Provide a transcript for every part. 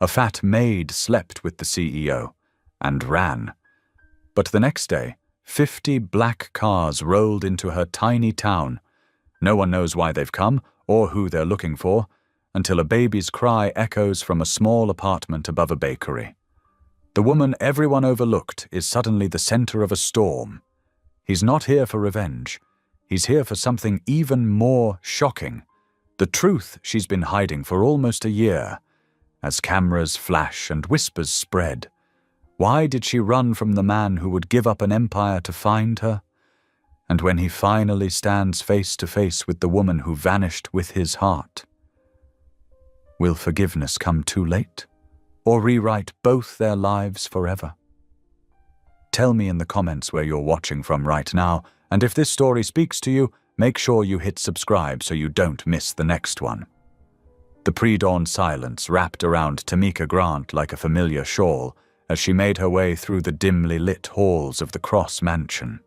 A fat maid slept with the CEO and ran. But the next day, 50 black cars rolled into her tiny town. No one knows why they've come or who they're looking for, until a baby's cry echoes from a small apartment above a bakery. The woman everyone overlooked is suddenly the center of a storm. He's not here for revenge. He's here for something even more shocking. The truth she's been hiding for almost a year. As cameras flash and whispers spread, why did she run from the man who would give up an empire to find her? And when he finally stands face to face with the woman who vanished with his heart, will forgiveness come too late, or rewrite both their lives forever? Tell me in the comments where you're watching from right now, and if this story speaks to you, make sure you hit subscribe so you don't miss the next one. The pre-dawn silence wrapped around Tamika Grant like a familiar shawl as she made her way through the dimly lit halls of the Cross Mansion.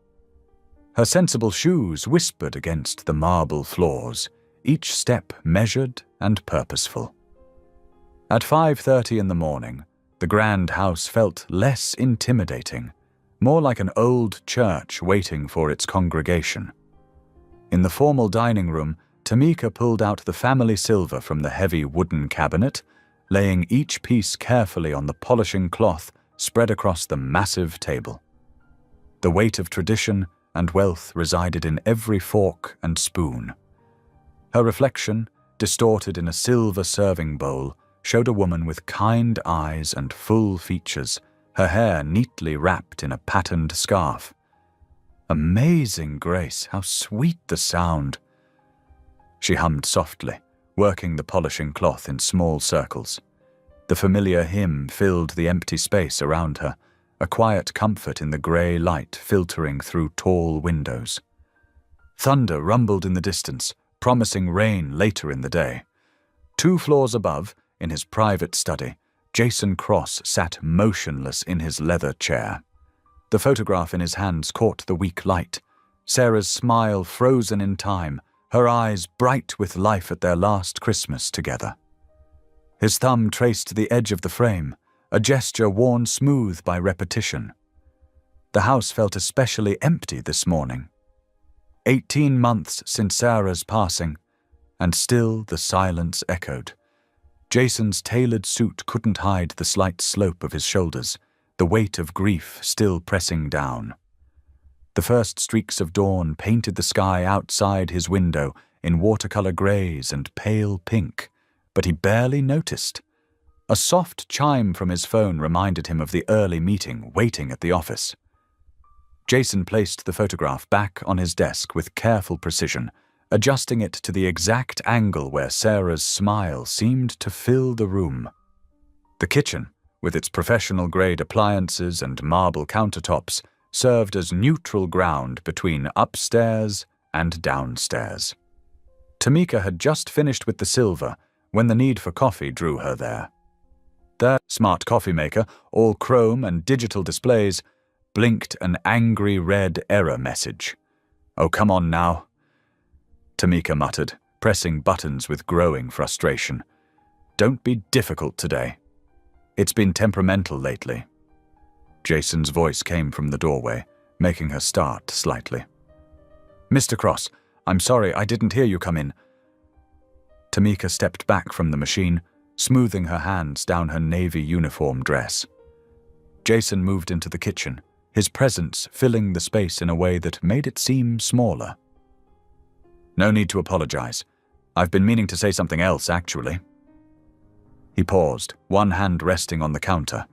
Her sensible shoes whispered against the marble floors, each step measured and purposeful. At 5:30 in the morning, the grand house felt less intimidating, more like an old church waiting for its congregation. In the formal dining room, Tamika pulled out the family silver from the heavy wooden cabinet, laying each piece carefully on the polishing cloth spread across the massive table. The weight of tradition and wealth resided in every fork and spoon. Her reflection, distorted in a silver serving bowl, showed a woman with kind eyes and full features, her hair neatly wrapped in a patterned scarf. Amazing grace, how sweet the sound! She hummed softly, working the polishing cloth in small circles. The familiar hymn filled the empty space around her, a quiet comfort in the grey light filtering through tall windows. Thunder rumbled in the distance, promising rain later in the day. 2 floors above, in his private study, Jason Cross sat motionless in his leather chair. The photograph in his hands caught the weak light. Sarah's smile frozen in time, her eyes bright with life at their last Christmas together. His thumb traced the edge of the frame, a gesture worn smooth by repetition. The house felt especially empty this morning. 18 months since Sarah's passing, and still the silence echoed. Jason's tailored suit couldn't hide the slight slope of his shoulders, the weight of grief still pressing down. The first streaks of dawn painted the sky outside his window in watercolor grays and pale pink, but he barely noticed. A soft chime from his phone reminded him of the early meeting waiting at the office. Jason placed the photograph back on his desk with careful precision, adjusting it to the exact angle where Sarah's smile seemed to fill the room. The kitchen, with its professional-grade appliances and marble countertops, served as neutral ground between upstairs and downstairs. Tamika had just finished with the silver when the need for coffee drew her there. Their smart coffee maker, all chrome and digital displays, blinked an angry red error message. "Oh, come on now," Tamika muttered, pressing buttons with growing frustration. "Don't be difficult today. It's been temperamental lately." Jason's voice came from the doorway, making her start slightly. "Mr. Cross, I'm sorry I didn't hear you come in." Tamika stepped back from the machine, smoothing her hands down her navy uniform dress. Jason moved into the kitchen, his presence filling the space in a way that made it seem smaller. "No need to apologize. I've been meaning to say something else, actually." He paused, one hand resting on the counter.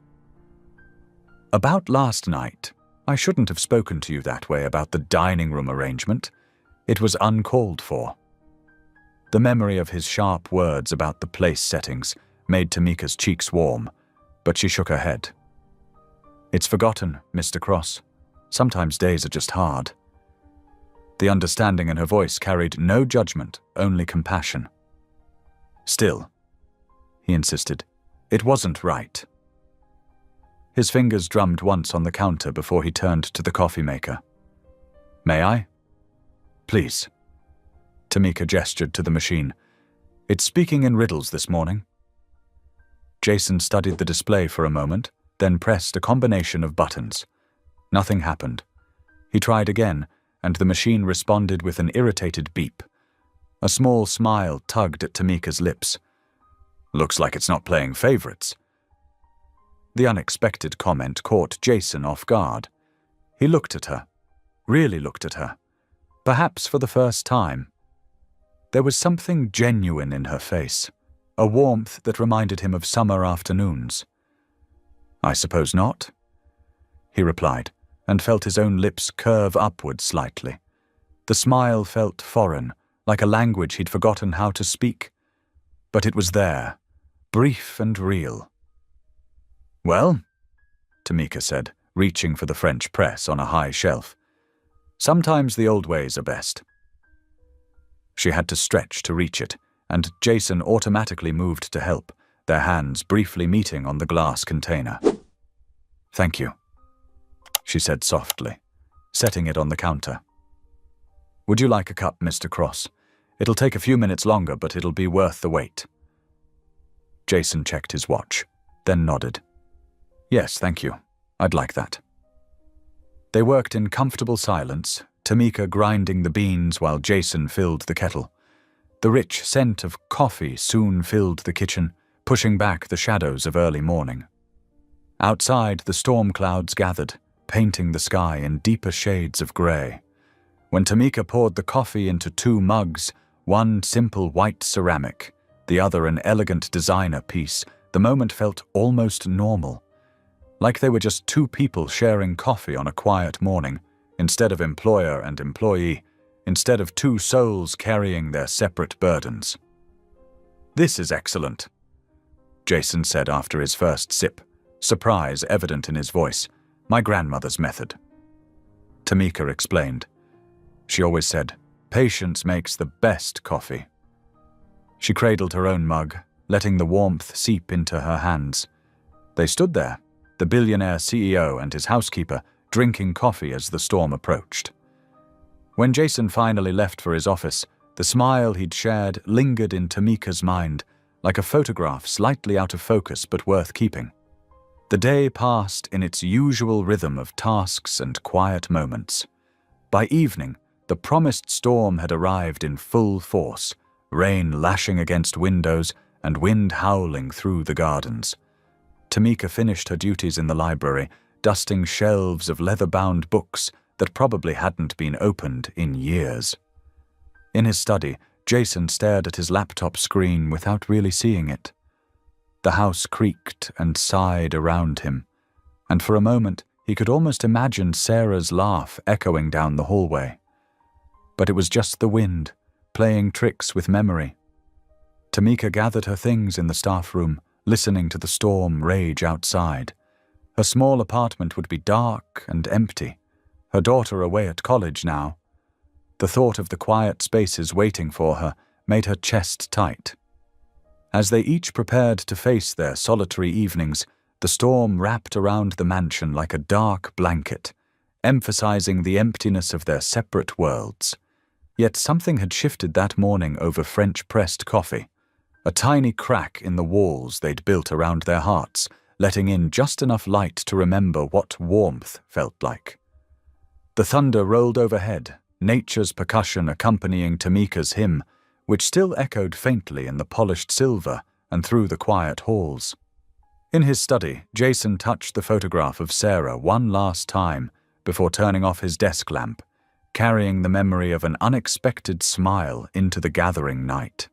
"About last night, I shouldn't have spoken to you that way about the dining room arrangement. It was uncalled for." The memory of his sharp words about the place settings made Tamika's cheeks warm, but she shook her head. "It's forgotten, Mr. Cross. Sometimes days are just hard." The understanding in her voice carried no judgment, only compassion. "Still," he insisted, "it wasn't right." His fingers drummed once on the counter before he turned to the coffee maker. "May I?" "Please." Tamika gestured to the machine. "It's speaking in riddles this morning." Jason studied the display for a moment, then pressed a combination of buttons. Nothing happened. He tried again, and the machine responded with an irritated beep. A small smile tugged at Tamika's lips. "Looks like it's not playing favorites." The unexpected comment caught Jason off guard. He looked at her, really looked at her, perhaps for the first time. There was something genuine in her face, a warmth that reminded him of summer afternoons. "I suppose not," he replied, and felt his own lips curve upward slightly. The smile felt foreign, like a language he'd forgotten how to speak. But it was there, brief and real. "Well," Tamika said, reaching for the French press on a high shelf. "Sometimes the old ways are best." She had to stretch to reach it, and Jason automatically moved to help, their hands briefly meeting on the glass container. "Thank you," she said softly, setting it on the counter. "Would you like a cup, Mr. Cross? It'll take a few minutes longer, but it'll be worth the wait." Jason checked his watch, then nodded. "Yes, thank you. I'd like that." They worked in comfortable silence, Tamika grinding the beans while Jason filled the kettle. The rich scent of coffee soon filled the kitchen, pushing back the shadows of early morning. Outside, the storm clouds gathered, painting the sky in deeper shades of grey. When Tamika poured the coffee into 2 mugs, one simple white ceramic, the other an elegant designer piece, the moment felt almost normal. Like they were just 2 people sharing coffee on a quiet morning, instead of employer and employee, instead of 2 souls carrying their separate burdens. "This is excellent," Jason said after his first sip, surprise evident in his voice. "My grandmother's method." Tamika explained. She always said, "Patience makes the best coffee." She cradled her own mug, letting the warmth seep into her hands. They stood there, the billionaire CEO and his housekeeper, drinking coffee as the storm approached. When Jason finally left for his office, the smile he'd shared lingered in Tamika's mind, like a photograph slightly out of focus but worth keeping. The day passed in its usual rhythm of tasks and quiet moments. By evening, the promised storm had arrived in full force, rain lashing against windows and wind howling through the gardens. Tamika finished her duties in the library, dusting shelves of leather-bound books that probably hadn't been opened in years. In his study, Jason stared at his laptop screen without really seeing it. The house creaked and sighed around him, and for a moment he could almost imagine Sarah's laugh echoing down the hallway. But it was just the wind, playing tricks with memory. Tamika gathered her things in the staff room, listening to the storm rage outside. Her small apartment would be dark and empty, her daughter away at college now. The thought of the quiet spaces waiting for her made her chest tight. As they each prepared to face their solitary evenings, the storm wrapped around the mansion like a dark blanket, emphasizing the emptiness of their separate worlds. Yet something had shifted that morning over French-pressed coffee, a tiny crack in the walls they'd built around their hearts, letting in just enough light to remember what warmth felt like. The thunder rolled overhead, nature's percussion accompanying Tamika's hymn, which still echoed faintly in the polished silver and through the quiet halls. In his study, Jason touched the photograph of Sarah one last time before turning off his desk lamp, carrying the memory of an unexpected smile into the gathering night.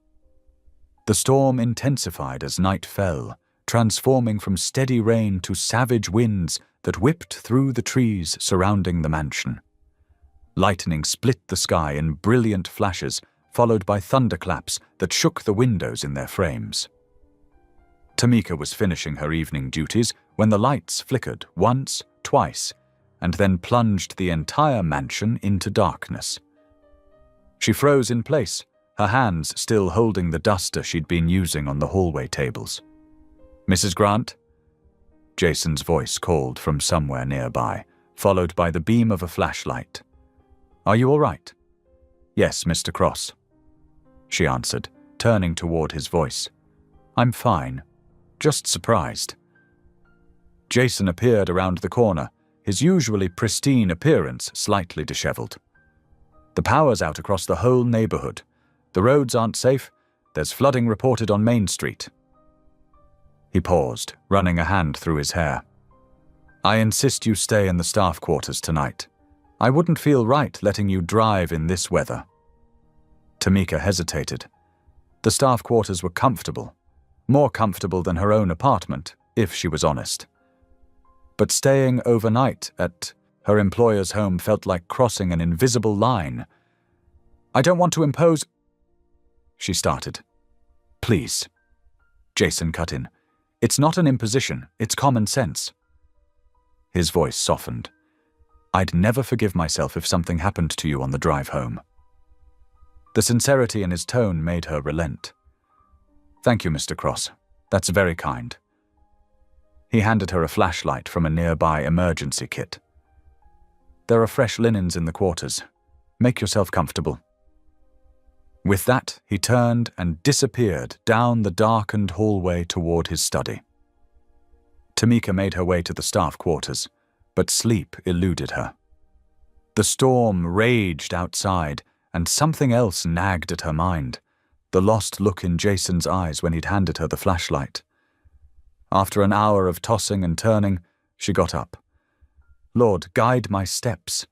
The storm intensified as night fell, transforming from steady rain to savage winds that whipped through the trees surrounding the mansion. Lightning split the sky in brilliant flashes, followed by thunderclaps that shook the windows in their frames. Tamika was finishing her evening duties when the lights flickered once, twice, and then plunged the entire mansion into darkness. She froze in place, her hands still holding the duster she'd been using on the hallway tables. "Mrs. Grant?" Jason's voice called from somewhere nearby, followed by the beam of a flashlight. "Are you all right?" "Yes, Mr. Cross," she answered, turning toward his voice. "I'm fine." just surprised. Jason appeared around the corner, his usually pristine appearance slightly disheveled. The power's out across the whole neighborhood. The roads aren't safe. There's flooding reported on Main Street. He paused, running a hand through his hair. I insist you stay in the staff quarters tonight. I wouldn't feel right letting you drive in this weather. Tamika hesitated. The staff quarters were comfortable, more comfortable than her own apartment, if she was honest. But staying overnight at her employer's home felt like crossing an invisible line. I don't want to impose, she started. Please. Jason cut in. It's not an imposition, it's common sense. His voice softened. I'd never forgive myself if something happened to you on the drive home. The sincerity in his tone made her relent. Thank you, Mr. Cross. That's very kind. He handed her a flashlight from a nearby emergency kit. There are fresh linens in the quarters. Make yourself comfortable. With that, he turned and disappeared down the darkened hallway toward his study. Tamika made her way to the staff quarters, but sleep eluded her. The storm raged outside, and something else nagged at her mind, the lost look in Jason's eyes when he'd handed her the flashlight. After an hour of tossing and turning, she got up. Lord, guide my steps,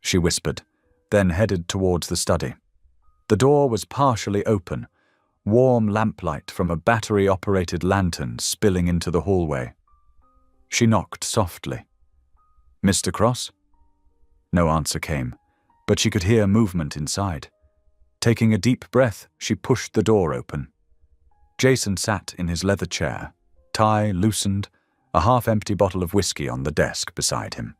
she whispered, then headed towards the study. The door was partially open, warm lamplight from a battery-operated lantern spilling into the hallway. She knocked softly. Mr. Cross? No answer came, but she could hear movement inside. Taking a deep breath, she pushed the door open. Jason sat in his leather chair, tie loosened, a half-empty bottle of whiskey on the desk beside him.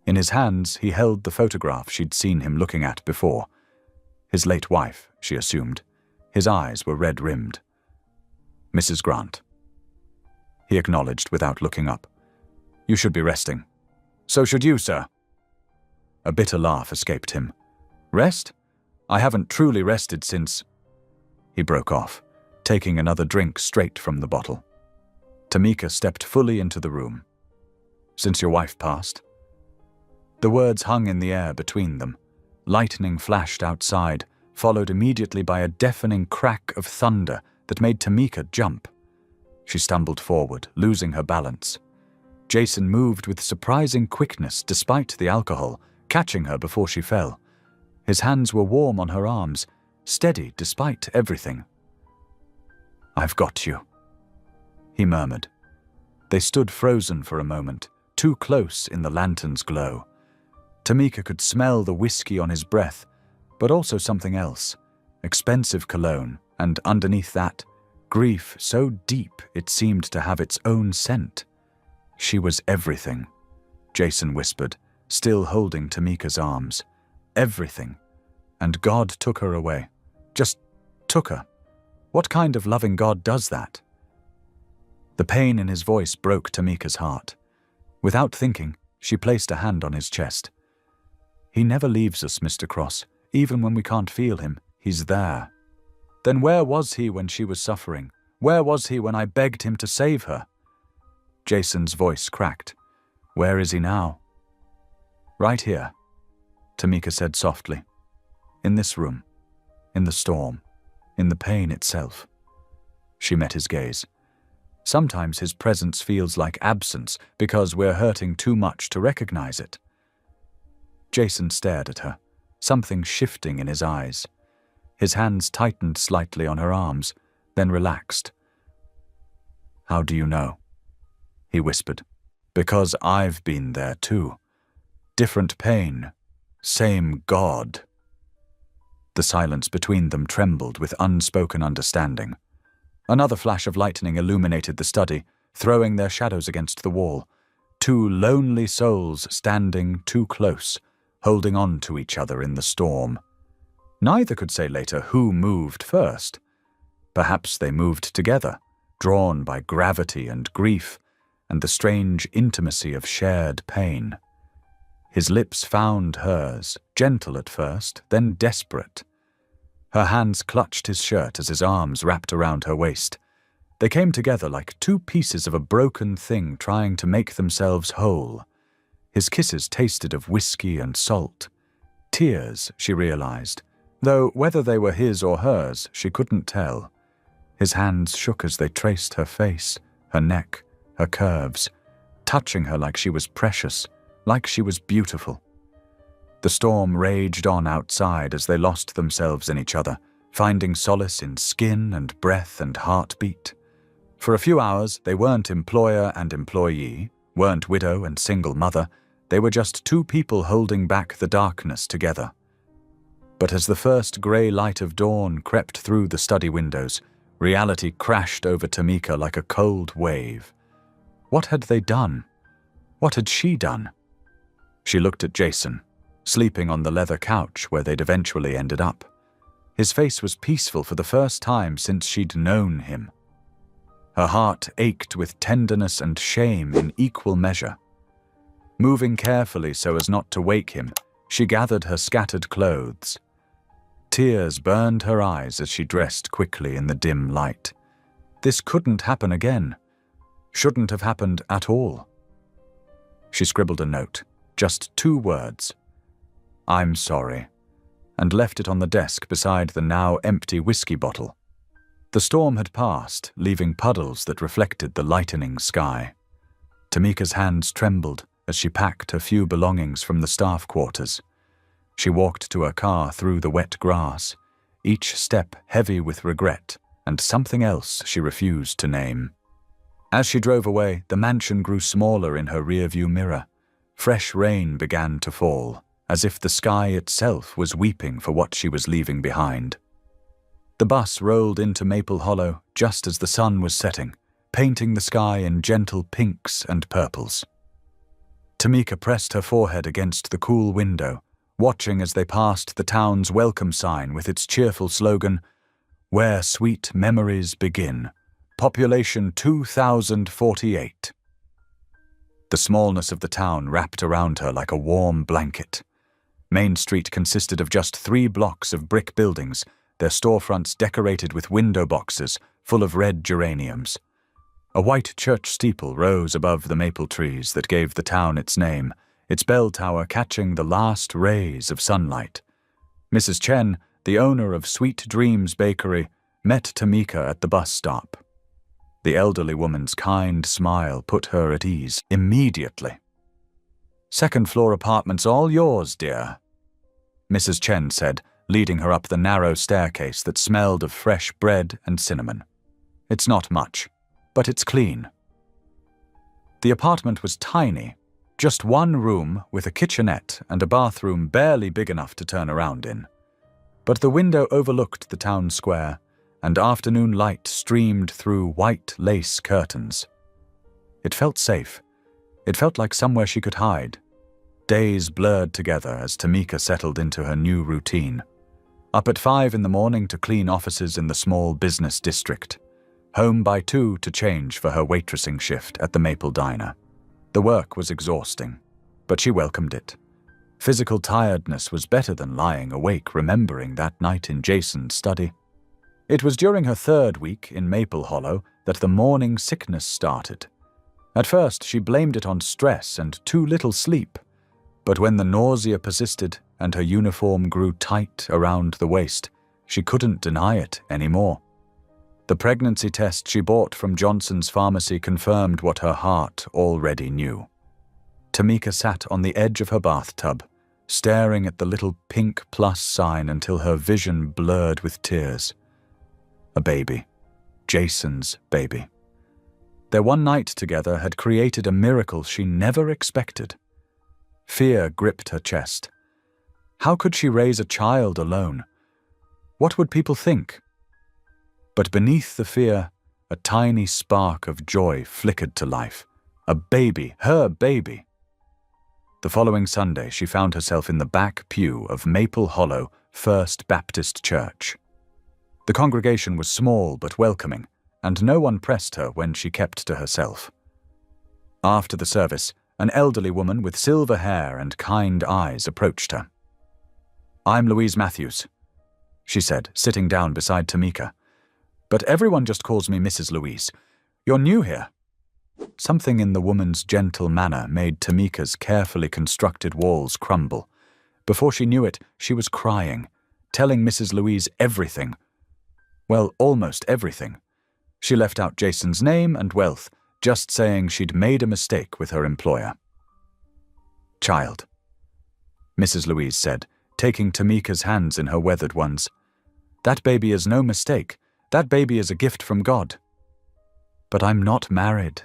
In his hands, he held the photograph she'd seen him looking at before. His late wife, she assumed. His eyes were red-rimmed. Mrs. Grant. He acknowledged without looking up. You should be resting. So should you, sir. A bitter laugh escaped him. Rest? I haven't truly rested since... He broke off, taking another drink straight from the bottle. Tamika stepped fully into the room. Since your wife passed? The words hung in the air between them. Lightning flashed outside, followed immediately by a deafening crack of thunder that made Tamika jump. She stumbled forward, losing her balance. Jason moved with surprising quickness despite the alcohol, catching her before she fell. His hands were warm on her arms, steady despite everything. I've got you, he murmured. They stood frozen for a moment, too close in the lantern's glow. Tamika could smell the whiskey on his breath, but also something else, expensive cologne, and underneath that, grief so deep it seemed to have its own scent. She was everything, Jason whispered, still holding Tamika's arms. Everything. And God took her away. Just took her. What kind of loving God does that? The pain in his voice broke Tamika's heart. Without thinking, she placed a hand on his chest. He never leaves us, Mr. Cross. Even when we can't feel him, he's there. Then where was he when she was suffering? Where was he when I begged him to save her? Jason's voice cracked. Where is he now? Right here, Tamika said softly. In this room. In the storm. In the pain itself. She met his gaze. Sometimes his presence feels like absence because we're hurting too much to recognize it. Jason stared at her, something shifting in his eyes. His hands tightened slightly on her arms, then relaxed. How do you know? He whispered. Because I've been there too. Different pain. Same God. The silence between them trembled with unspoken understanding. Another flash of lightning illuminated the study, throwing their shadows against the wall. Two lonely souls standing too close, holding on to each other in the storm. Neither could say later who moved first. Perhaps they moved together, drawn by gravity and grief, and the strange intimacy of shared pain. His lips found hers, gentle at first, then desperate. Her hands clutched his shirt as his arms wrapped around her waist. They came together like two pieces of a broken thing trying to make themselves whole. His kisses tasted of whiskey and salt. Tears, she realized, though whether they were his or hers, she couldn't tell. His hands shook as they traced her face, her neck, her curves, touching her like she was precious, like she was beautiful. The storm raged on outside as they lost themselves in each other, finding solace in skin and breath and heartbeat. For a few hours, they weren't employer and employee, weren't widow and single mother. They were just two people holding back the darkness together. But as the first grey light of dawn crept through the study windows, reality crashed over Tamika like a cold wave. What had they done? What had she done? She looked at Jason, sleeping on the leather couch where they'd eventually ended up. His face was peaceful for the first time since she'd known him. Her heart ached with tenderness and shame in equal measure. Moving carefully so as not to wake him, she gathered her scattered clothes. Tears burned her eyes as she dressed quickly in the dim light. This couldn't happen again. Shouldn't have happened at all. She scribbled a note, just 2 words. "I'm sorry," and left it on the desk beside the now empty whiskey bottle. The storm had passed, leaving puddles that reflected the lightening sky. Tamika's hands trembled as she packed her few belongings from the staff quarters. She walked to her car through the wet grass, each step heavy with regret and something else she refused to name. As she drove away, the mansion grew smaller in her rearview mirror. Fresh rain began to fall, as if the sky itself was weeping for what she was leaving behind. The bus rolled into Maple Hollow just as the sun was setting, painting the sky in gentle pinks and purples. Tamika pressed her forehead against the cool window, watching as they passed the town's welcome sign with its cheerful slogan, "Where sweet memories begin. Population 2048. The smallness of the town wrapped around her like a warm blanket. Main Street consisted of just 3 blocks of brick buildings, their storefronts decorated with window boxes full of red geraniums. A white church steeple rose above the maple trees that gave the town its name, its bell tower catching the last rays of sunlight. Mrs. Chen, the owner of Sweet Dreams Bakery, met Tamika at the bus stop. The elderly woman's kind smile put her at ease immediately. "Second-floor apartment's all yours, dear," Mrs. Chen said, leading her up the narrow staircase that smelled of fresh bread and cinnamon. "It's not much, but it's clean." The apartment was tiny, just 1 room with a kitchenette and a bathroom barely big enough to turn around in. But the window overlooked the town square, and afternoon light streamed through white lace curtains. It felt safe. It felt like somewhere she could hide. Days blurred together as Tamika settled into her new routine. Up at 5 in the morning to clean offices in the small business district. Home by 2 to change for her waitressing shift at the Maple Diner. The work was exhausting, but she welcomed it. Physical tiredness was better than lying awake remembering that night in Jason's study. It was during her 3rd week in Maple Hollow that the morning sickness started. At first, she blamed it on stress and too little sleep. But when the nausea persisted and her uniform grew tight around the waist, she couldn't deny it anymore. The pregnancy test she bought from Johnson's Pharmacy confirmed what her heart already knew. Tamika sat on the edge of her bathtub, staring at the little pink plus sign until her vision blurred with tears. A baby. Jason's baby. Their one night together had created a miracle she never expected. Fear gripped her chest. How could she raise a child alone? What would people think? But beneath the fear, a tiny spark of joy flickered to life. A baby, her baby. The following Sunday, she found herself in the back pew of Maple Hollow First Baptist Church. The congregation was small but welcoming, and no one pressed her when she kept to herself. After the service, an elderly woman with silver hair and kind eyes approached her. "I'm Louise Matthews," she said, sitting down beside Tamika. But everyone just calls me Mrs. Louise. You're new here." Something in the woman's gentle manner made Tamika's carefully constructed walls crumble. Before she knew it, she was crying, telling Mrs. Louise everything. Well, almost everything. She left out Jason's name and wealth, just saying she'd made a mistake with her employer. "Child," Mrs. Louise said, taking Tamika's hands in her weathered ones. "That baby is no mistake. That baby is a gift from God." "But I'm not married,"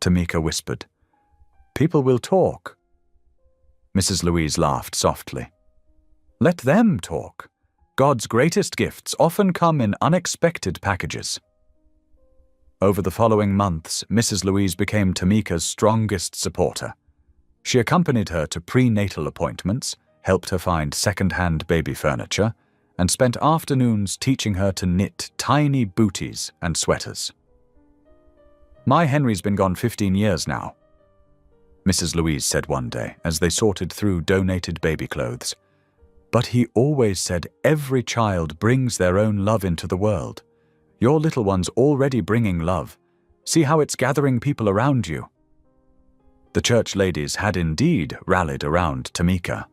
Tamika whispered. "People will talk." Mrs. Louise laughed softly. "Let them talk. God's greatest gifts often come in unexpected packages." Over the following months, Mrs. Louise became Tamika's strongest supporter. She accompanied her to prenatal appointments, helped her find second-hand baby furniture, and spent afternoons teaching her to knit tiny booties and sweaters. "My Henry's been gone 15 years now," Mrs. Louise said one day as they sorted through donated baby clothes. "But he always said every child brings their own love into the world. Your little one's already bringing love. See how it's gathering people around you." The church ladies had indeed rallied around Tamika.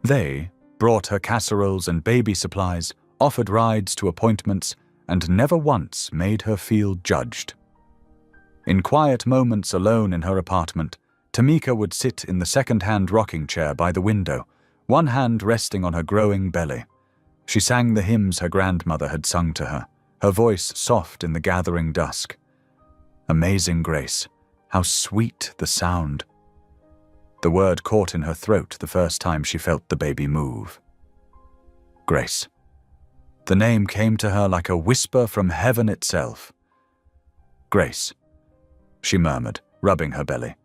They brought her casseroles and baby supplies, offered rides to appointments, and never once made her feel judged. In quiet moments alone in her apartment, Tamika would sit in the second-hand rocking chair by the window, one hand resting on her growing belly. She sang the hymns her grandmother had sung to her, her voice soft in the gathering dusk. Amazing Grace, how sweet the sound. The word caught in her throat the first time she felt the baby move. Grace. The name came to her like a whisper from heaven itself. "Grace," she murmured, rubbing her belly.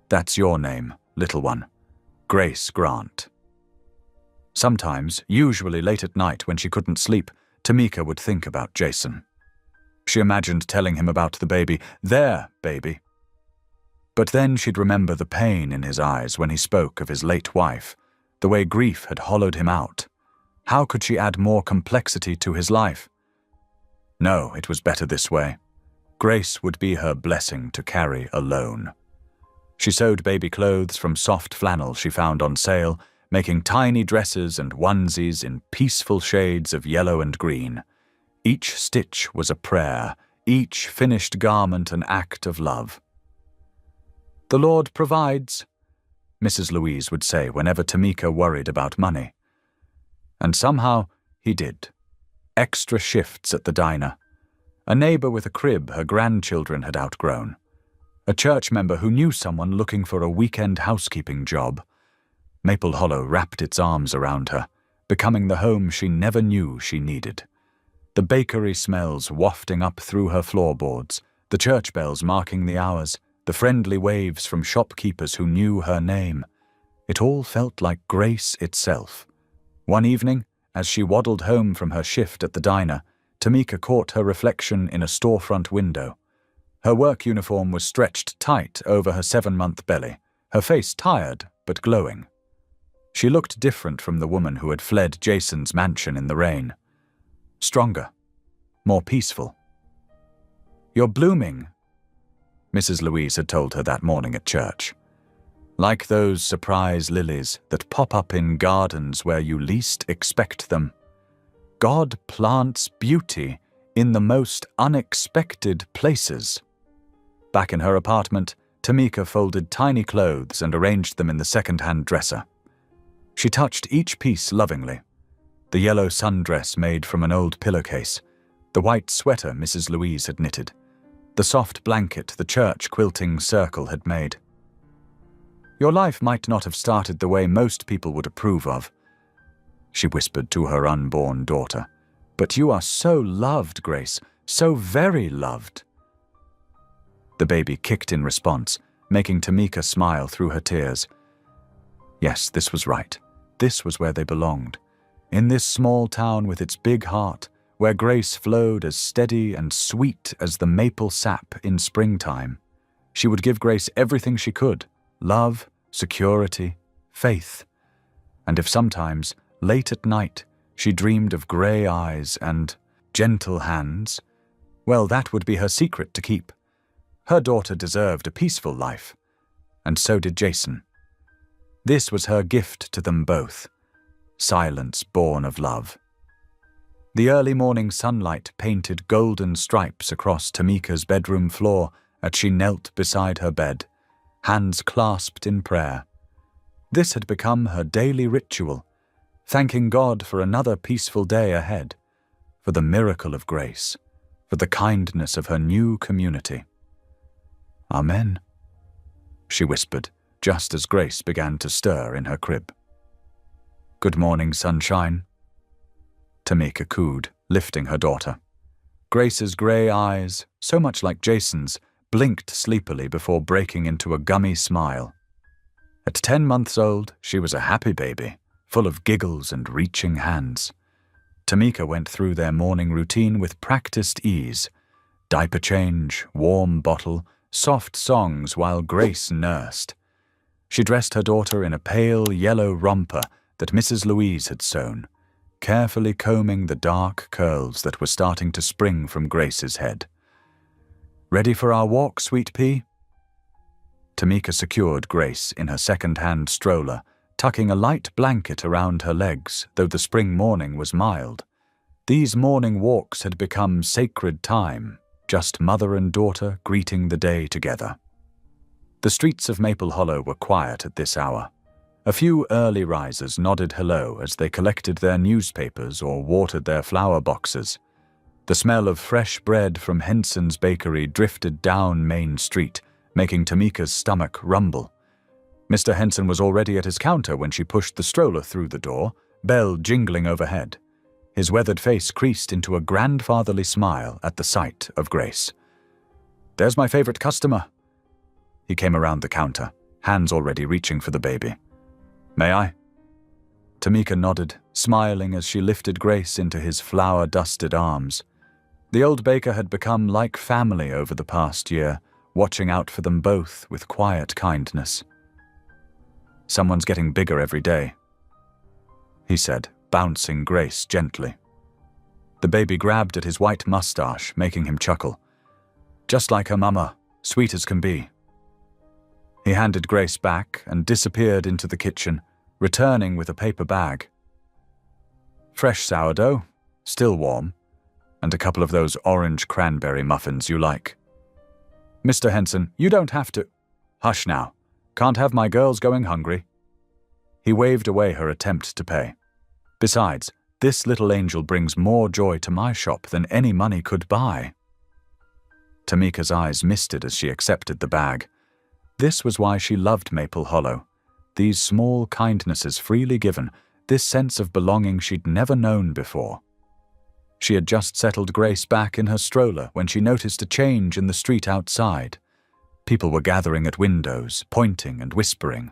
"That's your name, little one. Grace Grant." Sometimes, usually late at night when she couldn't sleep, Tamika would think about Jason. She imagined telling him about the baby, their baby. But then she'd remember the pain in his eyes when he spoke of his late wife, the way grief had hollowed him out. How could she add more complexity to his life? No, it was better this way. Grace would be her blessing to carry alone. She sewed baby clothes from soft flannel she found on sale, making tiny dresses and onesies in peaceful shades of yellow and green. Each stitch was a prayer, each finished garment an act of love. "The Lord provides," Mrs. Louise would say whenever Tamika worried about money. And somehow he did. Extra shifts at the diner. A neighbor with a crib her grandchildren had outgrown. A church member who knew someone looking for a weekend housekeeping job. Maple Hollow wrapped its arms around her, becoming the home she never knew she needed. The bakery smells wafting up through her floorboards, the church bells marking the hours, the friendly waves from shopkeepers who knew her name. It all felt like grace itself. One evening, as she waddled home from her shift at the diner, Tamika caught her reflection in a storefront window. Her work uniform was stretched tight over her 7-month belly, her face tired but glowing. She looked different from the woman who had fled Jason's mansion in the rain. Stronger, more peaceful. "You're blooming," Mrs. Louise had told her that morning at church. "Like those surprise lilies that pop up in gardens where you least expect them. God plants beauty in the most unexpected places." Back in her apartment, Tamika folded tiny clothes and arranged them in the second-hand dresser. She touched each piece lovingly. The yellow sundress made from an old pillowcase, the white sweater Mrs. Louise had knitted, the soft blanket the church quilting circle had made. "Your life might not have started the way most people would approve of," she whispered to her unborn daughter, "but you are so loved, Grace, so very loved." The baby kicked in response, making Tamika smile through her tears. Yes, this was right. This was where they belonged. In this small town with its big heart, where Grace flowed as steady and sweet as the maple sap in springtime. She would give Grace everything she could: love, security, faith. And if sometimes, late at night, she dreamed of gray eyes and gentle hands. Well, that would be her secret to keep. Her daughter deserved a peaceful life, and so did Jason. This was her gift to them both, silence born of love. The early morning sunlight painted golden stripes across Tamika's bedroom floor as she knelt beside her bed, hands clasped in prayer. This had become her daily ritual, thanking God for another peaceful day ahead, for the miracle of grace, for the kindness of her new community. Amen, she whispered, just as Grace began to stir in her crib. Good morning, sunshine, Tamika cooed, lifting her daughter. Grace's grey eyes, so much like Jason's, blinked sleepily before breaking into a gummy smile. At 10 months old, she was a happy baby, full of giggles and reaching hands. Tamika went through their morning routine with practiced ease. Diaper change, warm bottle, soft songs while Grace nursed. She dressed her daughter in a pale yellow romper that Mrs. Louise had sewn, carefully combing the dark curls that were starting to spring from Grace's head. Ready for our walk, sweet pea? Tamika secured Grace in her second-hand stroller, tucking a light blanket around her legs, though the spring morning was mild. These morning walks had become sacred time, just mother and daughter greeting the day together. The streets of Maple Hollow were quiet at this hour. A few early risers nodded hello as they collected their newspapers or watered their flower boxes. The smell of fresh bread from Henson's bakery drifted down Main Street, making Tamika's stomach rumble. Mr. Henson was already at his counter when she pushed the stroller through the door, bell jingling overhead. His weathered face creased into a grandfatherly smile at the sight of Grace. There's my favorite customer. He came around the counter, hands already reaching for the baby. May I? Tamika nodded, smiling as she lifted Grace into his flour-dusted arms. The old baker had become like family over the past year, watching out for them both with quiet kindness. Someone's getting bigger every day, he said, bouncing Grace gently. The baby grabbed at his white mustache, making him chuckle. Just like her mama, sweet as can be. He handed Grace back and disappeared into the kitchen, returning with a paper bag. Fresh sourdough, still warm, and a couple of those orange cranberry muffins you like. Mr. Henson, you don't have to— Hush now. Can't have my girls going hungry. He waved away her attempt to pay. Besides, this little angel brings more joy to my shop than any money could buy. Tamika's eyes misted as she accepted the bag. This was why she loved Maple Hollow. These small kindnesses freely given, this sense of belonging she'd never known before. She had just settled Grace back in her stroller when she noticed a change in the street outside. People were gathering at windows, pointing and whispering.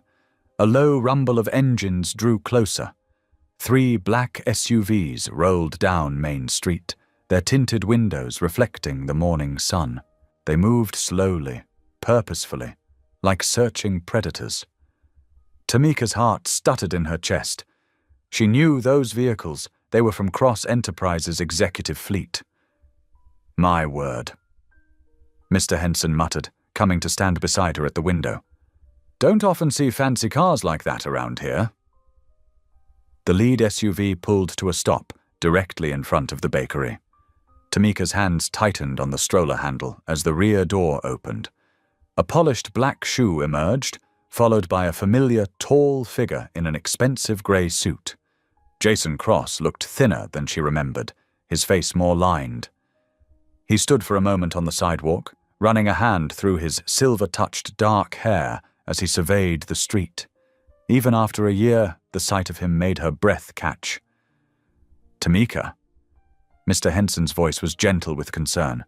A low rumble of engines drew closer. 3 black SUVs rolled down Main Street, their tinted windows reflecting the morning sun. They moved slowly, purposefully, like searching predators. Tamika's heart stuttered in her chest. She knew those vehicles. They were from Cross Enterprises' executive fleet. My word, Mr. Henson muttered, coming to stand beside her at the window. Don't often see fancy cars like that around here. The lead SUV pulled to a stop, directly in front of the bakery. Tamika's hands tightened on the stroller handle as the rear door opened. A polished black shoe emerged, followed by a familiar, tall figure in an expensive grey suit. Jason Cross looked thinner than she remembered, his face more lined. He stood for a moment on the sidewalk, running a hand through his silver-touched dark hair as he surveyed the street. Even after a year, the sight of him made her breath catch. Tamika. Mr. Henson's voice was gentle with concern.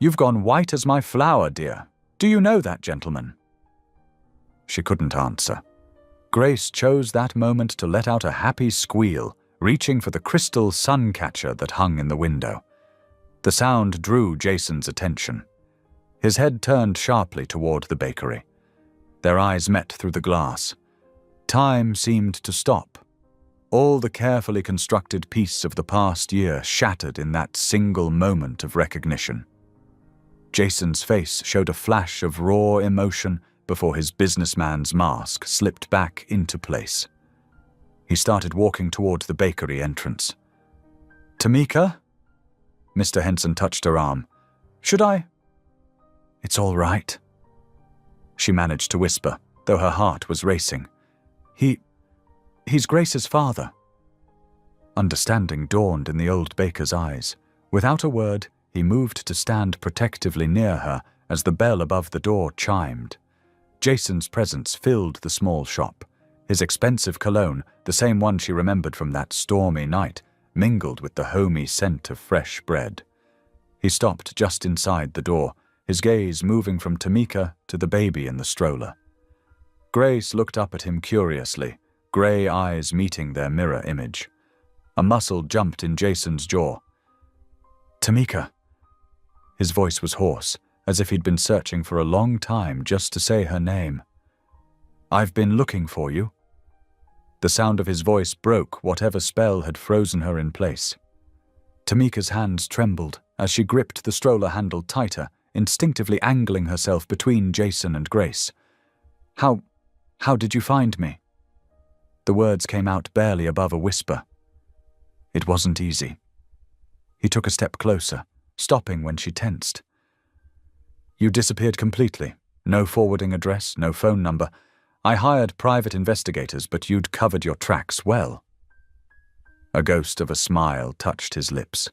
You've gone white as my flower, dear. Do you know that, gentleman? She couldn't answer. Grace chose that moment to let out a happy squeal, reaching for the crystal sun catcher that hung in the window. The sound drew Jason's attention. His head turned sharply toward the bakery. Their eyes met through the glass. Time seemed to stop. all the carefully constructed piece of the past year shattered in that single moment of recognition. Jason's face showed a flash of raw emotion before his businessman's mask slipped back into place. He started walking toward the bakery entrance. "Tamika?" Mr. Henson touched her arm. "Should I?" "It's all right," she managed to whisper, though her heart was racing. He's Grace's father." Understanding dawned in the old baker's eyes. Without a word, he moved to stand protectively near her as the bell above the door chimed. Jason's presence filled the small shop. His expensive cologne, the same one she remembered from that stormy night, mingled with the homey scent of fresh bread. He stopped just inside the door, his gaze moving from Tamika to the baby in the stroller. Grace looked up at him curiously, grey eyes meeting their mirror image. A muscle jumped in Jason's jaw. "Tamika." His voice was hoarse, as if he'd been searching for a long time just to say her name. "I've been looking for you." The sound of his voice broke whatever spell had frozen her in place. Tamika's hands trembled as she gripped the stroller handle tighter, instinctively angling herself between Jason and Grace. How did you find me?" The words came out barely above a whisper. It wasn't easy. He took a step closer, stopping when she tensed. "You disappeared completely. No forwarding address, no phone number. I hired private investigators, but you'd covered your tracks well." A ghost of a smile touched his lips.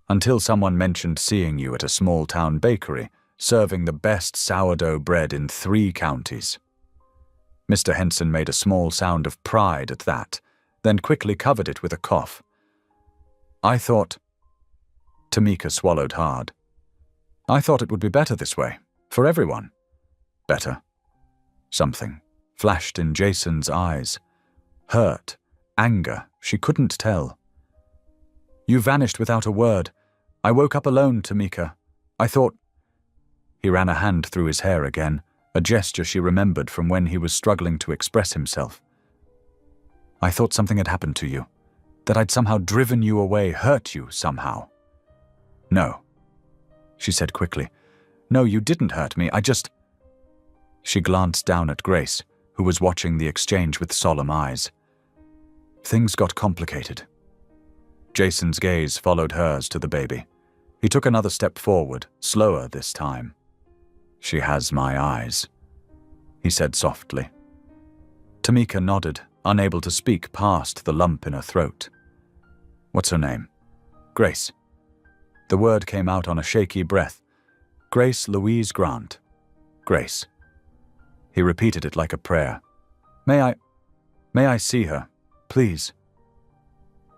"Until someone mentioned seeing you at a small-town bakery, serving the best sourdough bread in 3 counties. Mr. Henson made a small sound of pride at that, then quickly covered it with a cough. "I thought—" Tamika swallowed hard. "I thought it would be better this way, for everyone." "Better?" Something flashed in Jason's eyes. Hurt, anger, she couldn't tell. "You vanished without a word. I woke up alone, Tamika. I thought—" He ran a hand through his hair again, a gesture she remembered from when he was struggling to express himself. "I thought something had happened to you, that I'd somehow driven you away, hurt you somehow." "No," she said quickly. "No, you didn't hurt me, I just—" She glanced down at Grace, who was watching the exchange with solemn eyes. "Things got complicated." Jason's gaze followed hers to the baby. He took another step forward, slower this time. "She has my eyes," he said softly. Tamika nodded, unable to speak past the lump in her throat. "What's her name?" "Grace." The word came out on a shaky breath. "Grace Louise Grant. Grace." He repeated it like a prayer. May I see her, please?"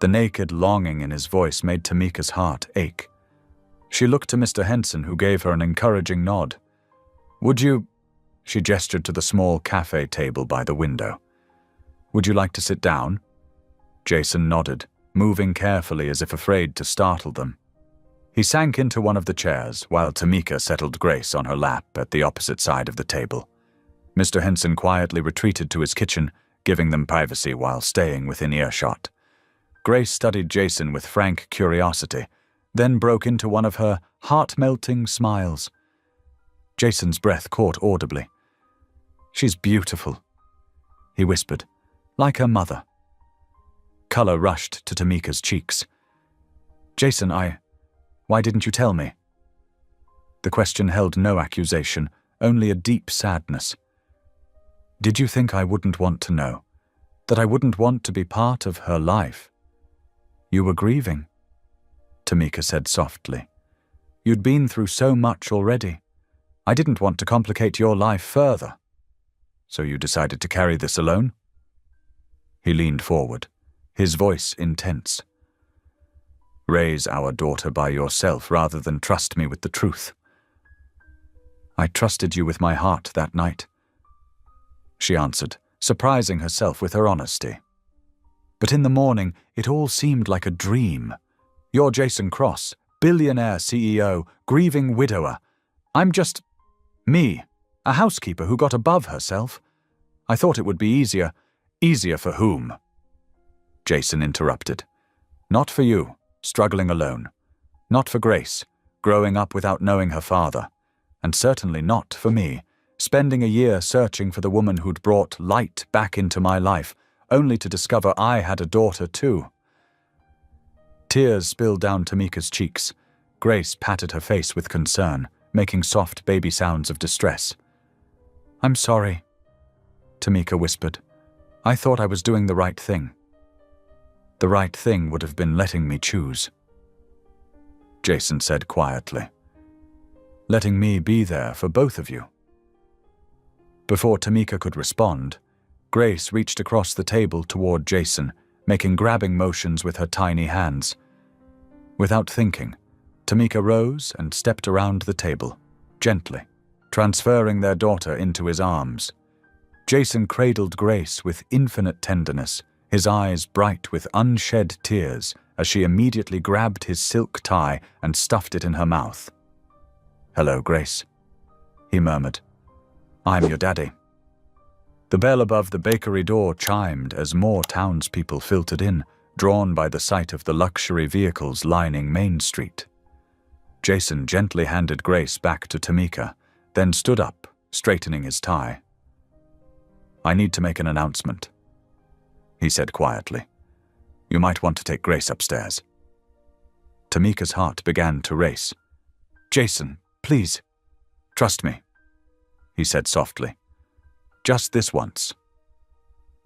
The naked longing in his voice made Tamika's heart ache. She looked to Mr. Henson, who gave her an encouraging nod. "Would you—" She gestured to the small cafe table by the window. "Would you like to sit down?" Jason nodded, moving carefully as if afraid to startle them. He sank into one of the chairs, while Tamika settled Grace on her lap at the opposite side of the table. Mr. Henson quietly retreated to his kitchen, giving them privacy while staying within earshot. Grace studied Jason with frank curiosity, then broke into one of her heart-melting smiles. Jason's breath caught audibly. "She's beautiful," he whispered, "like her mother." Color rushed to Tamika's cheeks. "Jason, why didn't you tell me?" The question held no accusation, only a deep sadness. "Did you think I wouldn't want to know? That I wouldn't want to be part of her life?" "You were grieving," Tamika said softly. "You'd been through so much already. I didn't want to complicate your life further. So you decided to carry this alone?" He leaned forward, his voice intense. "Raise our daughter by yourself rather than trust me with the truth." "I trusted you with my heart that night," she answered, surprising herself with her honesty. "But in the morning, it all seemed like a dream. You're Jason Cross, billionaire CEO, grieving widower. I'm just me, a housekeeper who got above herself. I thought it would be easier. Easier for whom?" Jason interrupted. Not for you, struggling alone. Not for Grace, growing up without knowing her father. And certainly not for me, spending a year searching for the woman who'd brought light back into my life, only to discover I had a daughter too. Tears spilled down Tamika's cheeks. Grace patted her face with concern, making soft baby sounds of distress. I'm sorry, Tamika whispered. I thought I was doing the right thing. The right thing would have been letting me choose. Jason said quietly. Letting me be there for both of you. Before Tamika could respond, Grace reached across the table toward Jason, making grabbing motions with her tiny hands. Without thinking, Tamika rose and stepped around the table, gently, transferring their daughter into his arms. Jason cradled Grace with infinite tenderness, his eyes bright with unshed tears as she immediately grabbed his silk tie and stuffed it in her mouth. Hello, Grace, he murmured. I'm your daddy. The bell above the bakery door chimed as more townspeople filtered in, drawn by the sight of the luxury vehicles lining Main Street. Jason gently handed Grace back to Tamika, then stood up, straightening his tie. I need to make an announcement, he said quietly. You might want to take Grace upstairs. Tamika's heart began to race. Jason, please, trust me, he said softly. Just this once.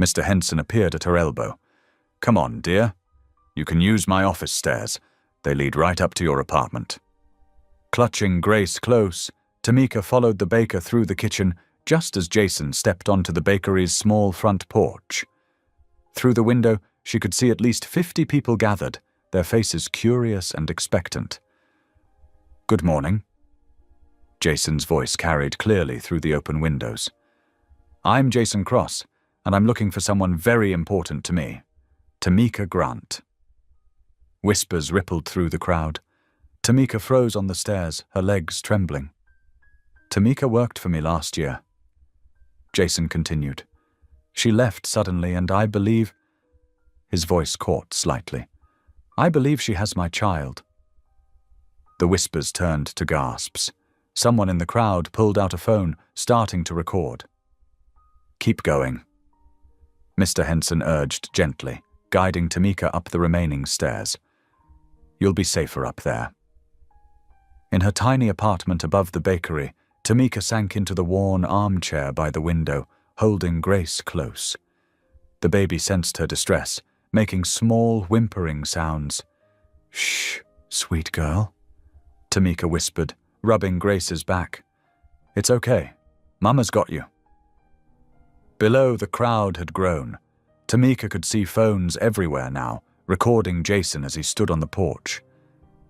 Mr. Henson appeared at her elbow. Come on, dear. You can use my office stairs. They lead right up to your apartment. Clutching Grace close, Tamika followed the baker through the kitchen just as Jason stepped onto the bakery's small front porch. Through the window, she could see at least 50 people gathered, their faces curious and expectant. Good morning. Jason's voice carried clearly through the open windows. I'm Jason Cross, and I'm looking for someone very important to me. Tamika Grant. Whispers rippled through the crowd. Tamika froze on the stairs, her legs trembling. Tamika worked for me last year. Jason continued. She left suddenly, and I believe... His voice caught slightly. I believe she has my child. The whispers turned to gasps. Someone in the crowd pulled out a phone, starting to record. Keep going, Mr. Henson urged gently, guiding Tamika up the remaining stairs. You'll be safer up there. In her tiny apartment above the bakery, Tamika sank into the worn armchair by the window, holding Grace close. The baby sensed her distress, making small, whimpering sounds. Shh, sweet girl, Tamika whispered, rubbing Grace's back. It's okay. Mama's got you. Below, the crowd had grown. Tamika could see phones everywhere now, recording Jason as he stood on the porch.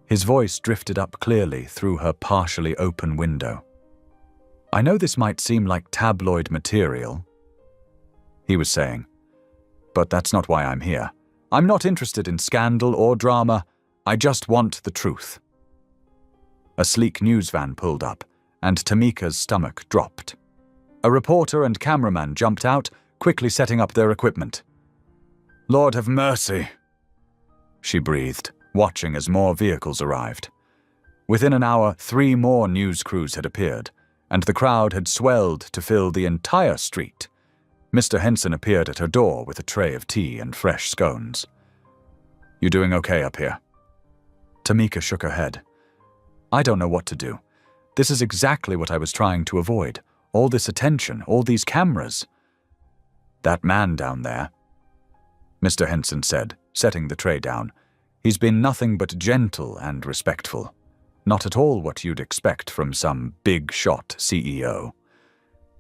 His voice drifted up clearly through her partially open window. I know this might seem like tabloid material, he was saying, but that's not why I'm here. I'm not interested in scandal or drama. I just want the truth. A sleek news van pulled up, and Tamika's stomach dropped. A reporter and cameraman jumped out, quickly setting up their equipment. Lord have mercy, she breathed, watching as more vehicles arrived. Within an hour, 3 more news crews had appeared, and the crowd had swelled to fill the entire street. Mr. Henson appeared at her door with a tray of tea and fresh scones. You doing okay up here? Tamika shook her head. I don't know what to do. This is exactly what I was trying to avoid. All this attention, all these cameras. That man down there, Mr. Henson said, setting the tray down. He's been nothing but gentle and respectful. Not at all what you'd expect from some big-shot CEO.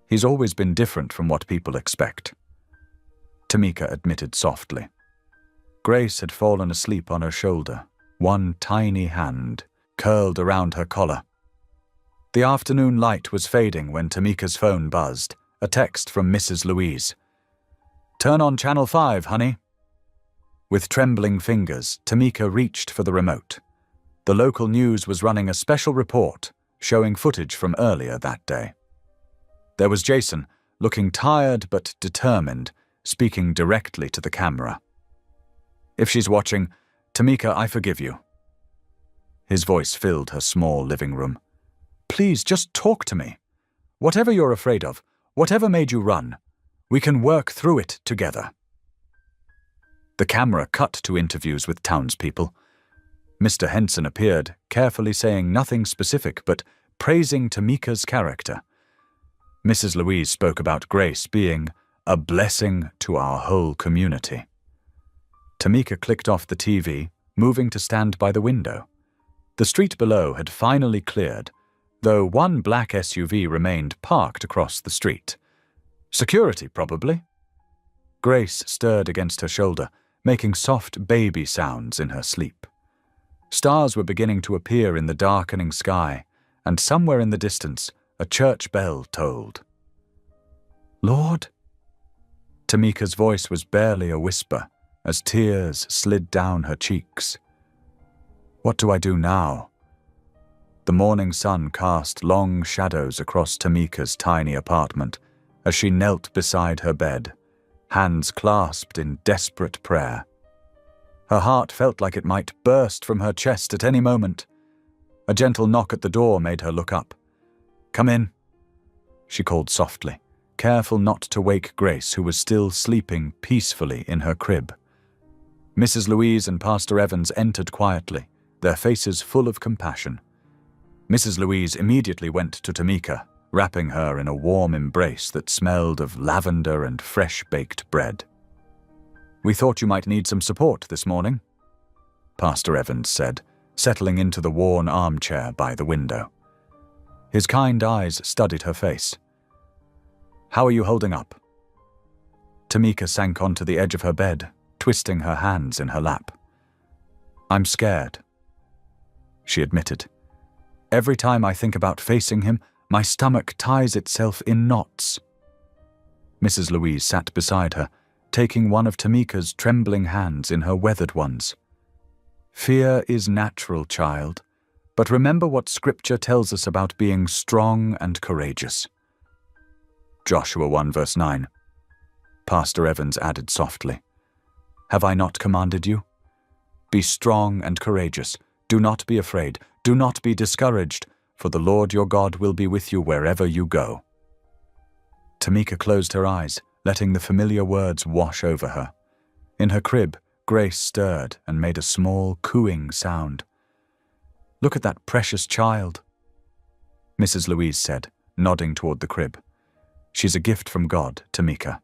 He's always been different from what people expect. Tamika admitted softly. Grace had fallen asleep on her shoulder, one tiny hand curled around her collar. The afternoon light was fading when Tamika's phone buzzed, a text from Mrs. Louise. Turn on Channel 5, honey. With trembling fingers, Tamika reached for the remote. The local news was running a special report showing footage from earlier that day. There was Jason, looking tired but determined, speaking directly to the camera. If she's watching, Tamika, I forgive you. His voice filled her small living room. Please, just talk to me. Whatever you're afraid of, whatever made you run, we can work through it together. The camera cut to interviews with townspeople. Mr. Henson appeared, carefully saying nothing specific but praising Tamika's character. Mrs. Louise spoke about Grace being a blessing to our whole community. Tamika clicked off the TV, moving to stand by the window. The street below had finally cleared, though one black SUV remained parked across the street. Security, probably. Grace stirred against her shoulder, making soft baby sounds in her sleep. Stars were beginning to appear in the darkening sky, and somewhere in the distance, a church bell tolled. Lord? Tamika's voice was barely a whisper, as tears slid down her cheeks. What do I do now? The morning sun cast long shadows across Tamika's tiny apartment as she knelt beside her bed, hands clasped in desperate prayer. Her heart felt like it might burst from her chest at any moment. A gentle knock at the door made her look up. Come in, she called softly, careful not to wake Grace, who was still sleeping peacefully in her crib. Mrs. Louise and Pastor Evans entered quietly, their faces full of compassion. Mrs. Louise immediately went to Tamika, wrapping her in a warm embrace that smelled of lavender and fresh-baked bread. We thought you might need some support this morning, Pastor Evans said, settling into the worn armchair by the window. His kind eyes studied her face. How are you holding up? Tamika sank onto the edge of her bed, twisting her hands in her lap. I'm scared, she admitted. Every time I think about facing him, my stomach ties itself in knots. Mrs. Louise sat beside her, taking one of Tamika's trembling hands in her weathered ones. Fear is natural, child, but remember what Scripture tells us about being strong and courageous. Joshua 1 verse 9. Pastor Evans added softly, Have I not commanded you? Be strong and courageous. Do not be afraid. Do not be discouraged, for the Lord your God will be with you wherever you go. Tamika closed her eyes, letting the familiar words wash over her. In her crib, Grace stirred and made a small, cooing sound. Look at that precious child, Mrs. Louise said, nodding toward the crib. She's a gift from God, Tamika.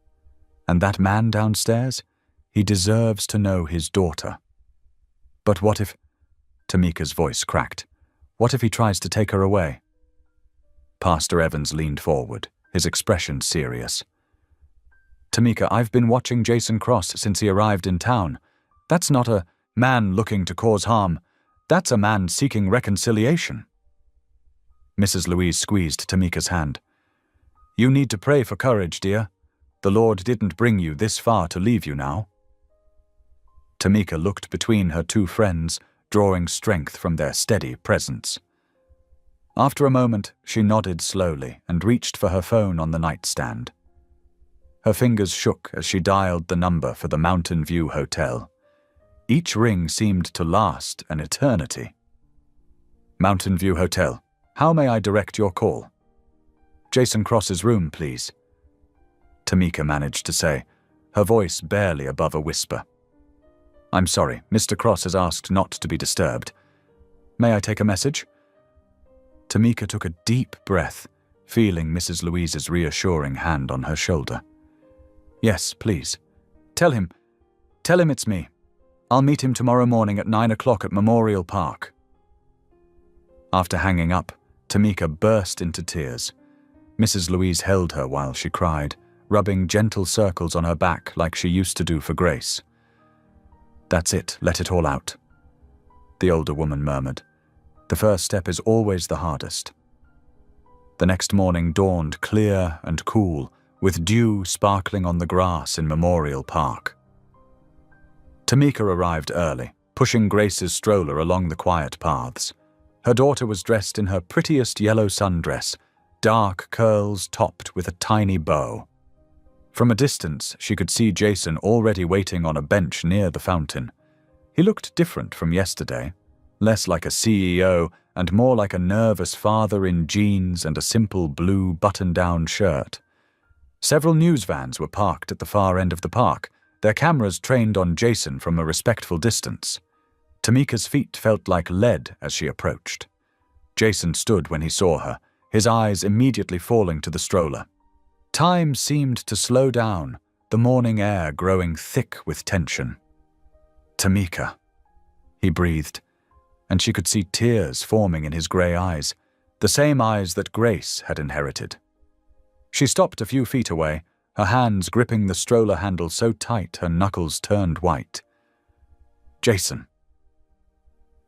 And that man downstairs? He deserves to know his daughter. But what if... Tamika's voice cracked. What if he tries to take her away? Pastor Evans leaned forward, his expression serious. Tamika, I've been watching Jason Cross since he arrived in town. That's not a man looking to cause harm. That's a man seeking reconciliation. Mrs. Louise squeezed Tamika's hand. You need to pray for courage, dear. The Lord didn't bring you this far to leave you now. Tamika looked between her two friends, drawing strength from their steady presence. After a moment, she nodded slowly and reached for her phone on the nightstand. Her fingers shook as she dialed the number for the Mountain View Hotel. Each ring seemed to last an eternity. Mountain View Hotel, how may I direct your call? Jason Cross's room, please. Tamika managed to say, her voice barely above a whisper. I'm sorry, Mr. Cross has asked not to be disturbed. May I take a message? Tamika took a deep breath, feeling Mrs. Louise's reassuring hand on her shoulder. Yes, please. Tell him it's me. I'll meet him tomorrow morning at 9 o'clock at Memorial Park. After hanging up, Tamika burst into tears. Mrs. Louise held her while she cried, rubbing gentle circles on her back like she used to do for Grace. That's it, let it all out, the older woman murmured. The first step is always the hardest. The next morning dawned clear and cool, with dew sparkling on the grass in Memorial Park. Tamika arrived early, pushing Grace's stroller along the quiet paths. Her daughter was dressed in her prettiest yellow sundress, dark curls topped with a tiny bow. From a distance, she could see Jason already waiting on a bench near the fountain. He looked different from yesterday, less like a CEO and more like a nervous father in jeans and a simple blue button-down shirt. Several news vans were parked at the far end of the park, their cameras trained on Jason from a respectful distance. Tamika's feet felt like lead as she approached. Jason stood when he saw her, his eyes immediately falling to the stroller. Time seemed to slow down, the morning air growing thick with tension. "Tamika," he breathed, and she could see tears forming in his grey eyes, the same eyes that Grace had inherited. She stopped a few feet away, her hands gripping the stroller handle so tight her knuckles turned white. "Jason."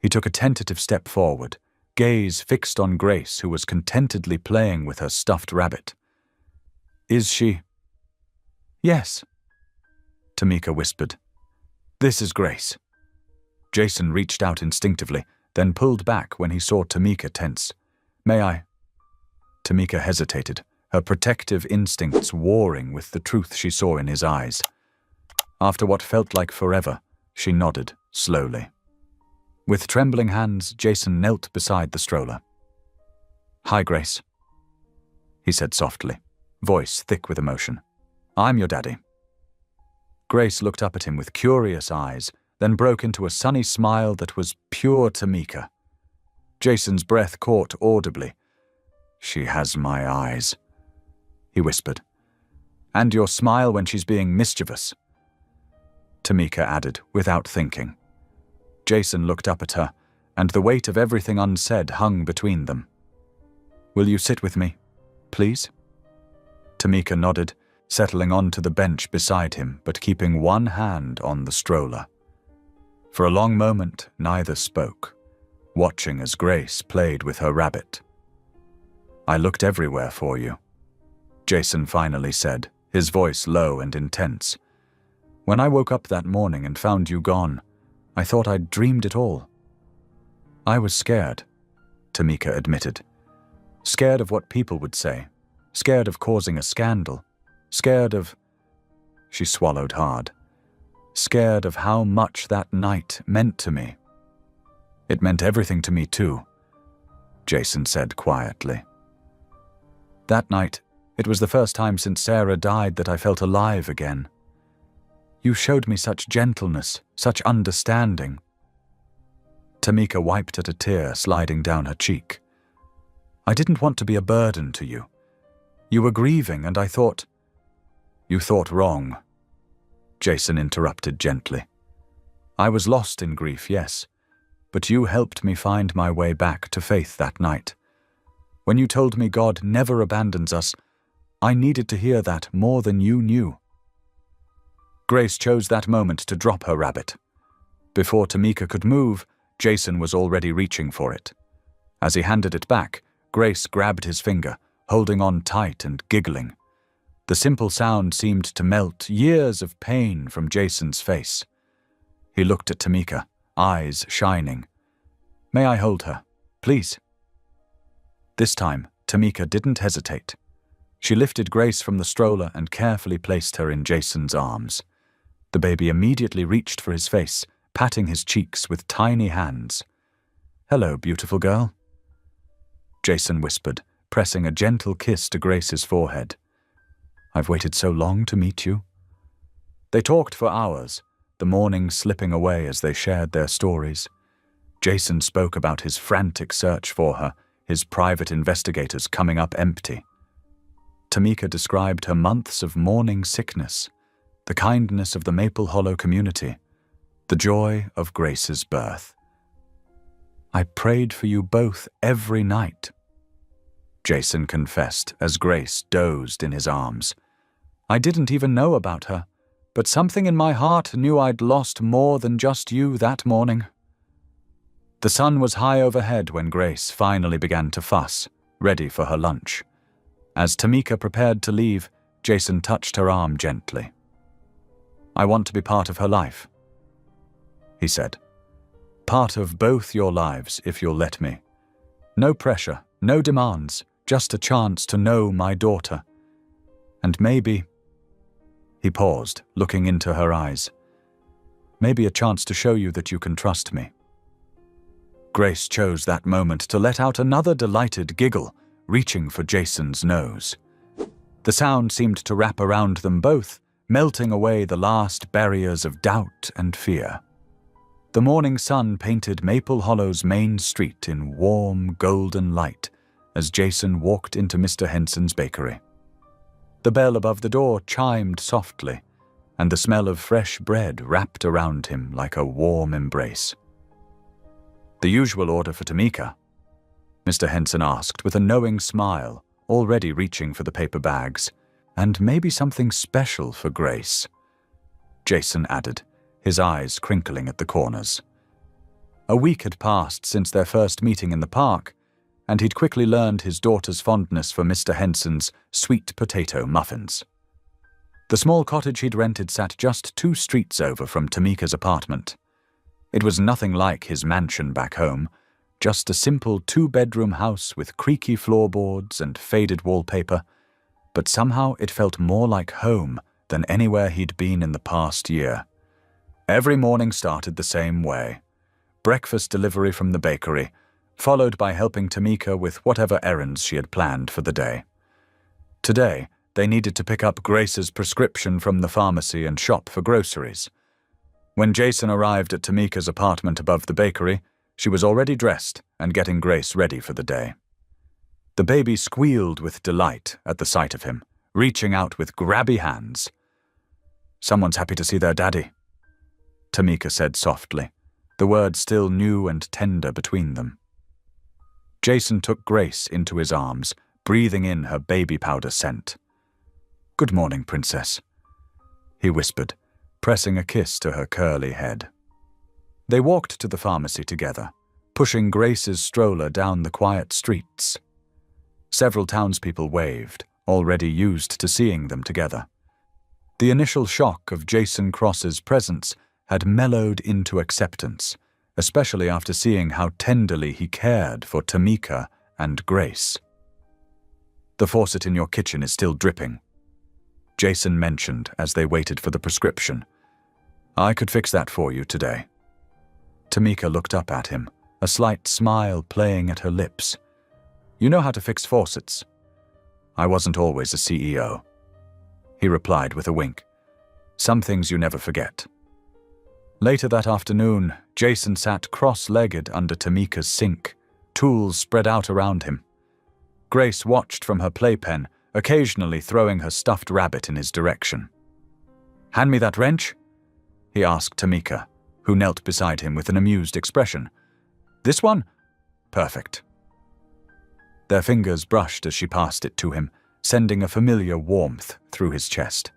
He took a tentative step forward, gaze fixed on Grace, who was contentedly playing with her stuffed rabbit. "Is she?" "Yes," Tamika whispered. "This is Grace." Jason reached out instinctively, then pulled back when he saw Tamika tense. "May I?" Tamika hesitated, her protective instincts warring with the truth she saw in his eyes. After what felt like forever, she nodded slowly. With trembling hands, Jason knelt beside the stroller. "Hi, Grace," he said softly, voice thick with emotion. "I'm your daddy." Grace looked up at him with curious eyes, then broke into a sunny smile that was pure Tamika. Jason's breath caught audibly. "She has my eyes," he whispered. "And your smile when she's being mischievous," Tamika added, without thinking. Jason looked up at her, and the weight of everything unsaid hung between them. "Will you sit with me, please?" Tamika nodded, settling onto the bench beside him, but keeping one hand on the stroller. For a long moment, neither spoke, watching as Grace played with her rabbit. "I looked everywhere for you," Jason finally said, his voice low and intense. "When I woke up that morning and found you gone, I thought I'd dreamed it all." "I was scared," Tamika admitted. "Scared of what people would say, scared of causing a scandal, scared of—" She swallowed hard. "Scared of how much that night meant to me." "It meant everything to me too," Jason said quietly. "That night, it was the first time since Sarah died that I felt alive again. You showed me such gentleness, such understanding." Tamika wiped at a tear sliding down her cheek. "I didn't want to be a burden to you. You were grieving, and I thought—" "You thought wrong," Jason interrupted gently. "I was lost in grief, yes, but you helped me find my way back to faith that night. When you told me God never abandons us, I needed to hear that more than you knew." Grace chose that moment to drop her rabbit. Before Tamika could move, Jason was already reaching for it. As he handed it back, Grace grabbed his finger, holding on tight and giggling. The simple sound seemed to melt years of pain from Jason's face. He looked at Tamika, eyes shining. "May I hold her, please?" This time, Tamika didn't hesitate. She lifted Grace from the stroller and carefully placed her in Jason's arms. The baby immediately reached for his face, patting his cheeks with tiny hands. "Hello, beautiful girl," Jason whispered, pressing a gentle kiss to Grace's forehead. "I've waited so long to meet you." They talked for hours, the morning slipping away as they shared their stories. Jason spoke about his frantic search for her, his private investigators coming up empty. Tamika described her months of mourning sickness, the kindness of the Maple Hollow community, the joy of Grace's birth. "I prayed for you both every night," Jason confessed as Grace dozed in his arms. "I didn't even know about her, but something in my heart knew I'd lost more than just you that morning." The sun was high overhead when Grace finally began to fuss, ready for her lunch. As Tamika prepared to leave, Jason touched her arm gently. "I want to be part of her life," he said. "Part of both your lives, if you'll let me. No pressure, no demands, just a chance to know my daughter. And maybe—" He paused, looking into her eyes. Maybe a chance to show you that you can trust me." Grace chose that moment to let out another delighted giggle, reaching for Jason's nose. The sound seemed to wrap around them both, melting away the last barriers of doubt and fear. The morning sun painted Maple Hollow's main street in warm, golden light as Jason walked into Mr. Henson's bakery. The bell above the door chimed softly, and the smell of fresh bread wrapped around him like a warm embrace. "The usual order for Tamika?" Mr. Henson asked with a knowing smile, already reaching for the paper bags. "And maybe something special for Grace," Jason added, his eyes crinkling at the corners. A week had passed since their first meeting in the park, and he'd quickly learned his daughter's fondness for Mr. Henson's sweet potato muffins. The small cottage he'd rented sat just 2 streets over from Tamika's apartment. It was nothing like his mansion back home, just a simple 2-bedroom house with creaky floorboards and faded wallpaper, but somehow it felt more like home than anywhere he'd been in the past year. Every morning started the same way. Breakfast delivery from the bakery, followed by helping Tamika with whatever errands she had planned for the day. Today, they needed to pick up Grace's prescription from the pharmacy and shop for groceries. When Jason arrived at Tamika's apartment above the bakery, she was already dressed and getting Grace ready for the day. The baby squealed with delight at the sight of him, reaching out with grabby hands. "Someone's happy to see their daddy," Tamika said softly, the words still new and tender between them. Jason took Grace into his arms, breathing in her baby powder scent. "Good morning, Princess," he whispered, pressing a kiss to her curly head. They walked to the pharmacy together, pushing Grace's stroller down the quiet streets. Several townspeople waved, already used to seeing them together. The initial shock of Jason Cross's presence had mellowed into acceptance, especially after seeing how tenderly he cared for Tamika and Grace. "The faucet in your kitchen is still dripping," Jason mentioned as they waited for the prescription. "I could fix that for you today." Tamika looked up at him, a slight smile playing at her lips. "You know how to fix faucets." "I wasn't always a CEO," he replied with a wink. "Some things you never forget." Later that afternoon, Jason sat cross-legged under Tamika's sink, tools spread out around him. Grace watched from her playpen, occasionally throwing her stuffed rabbit in his direction. "Hand me that wrench?" he asked Tamika, who knelt beside him with an amused expression. "This one? Perfect." Their fingers brushed as she passed it to him, sending a familiar warmth through his chest.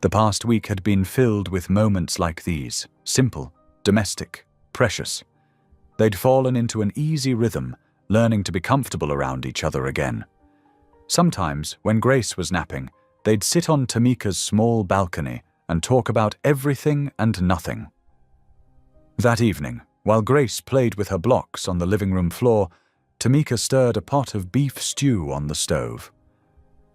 The past week had been filled with moments like these, simple, domestic, precious. They'd fallen into an easy rhythm, learning to be comfortable around each other again. Sometimes, when Grace was napping, they'd sit on Tamika's small balcony and talk about everything and nothing. That evening, while Grace played with her blocks on the living room floor, Tamika stirred a pot of beef stew on the stove.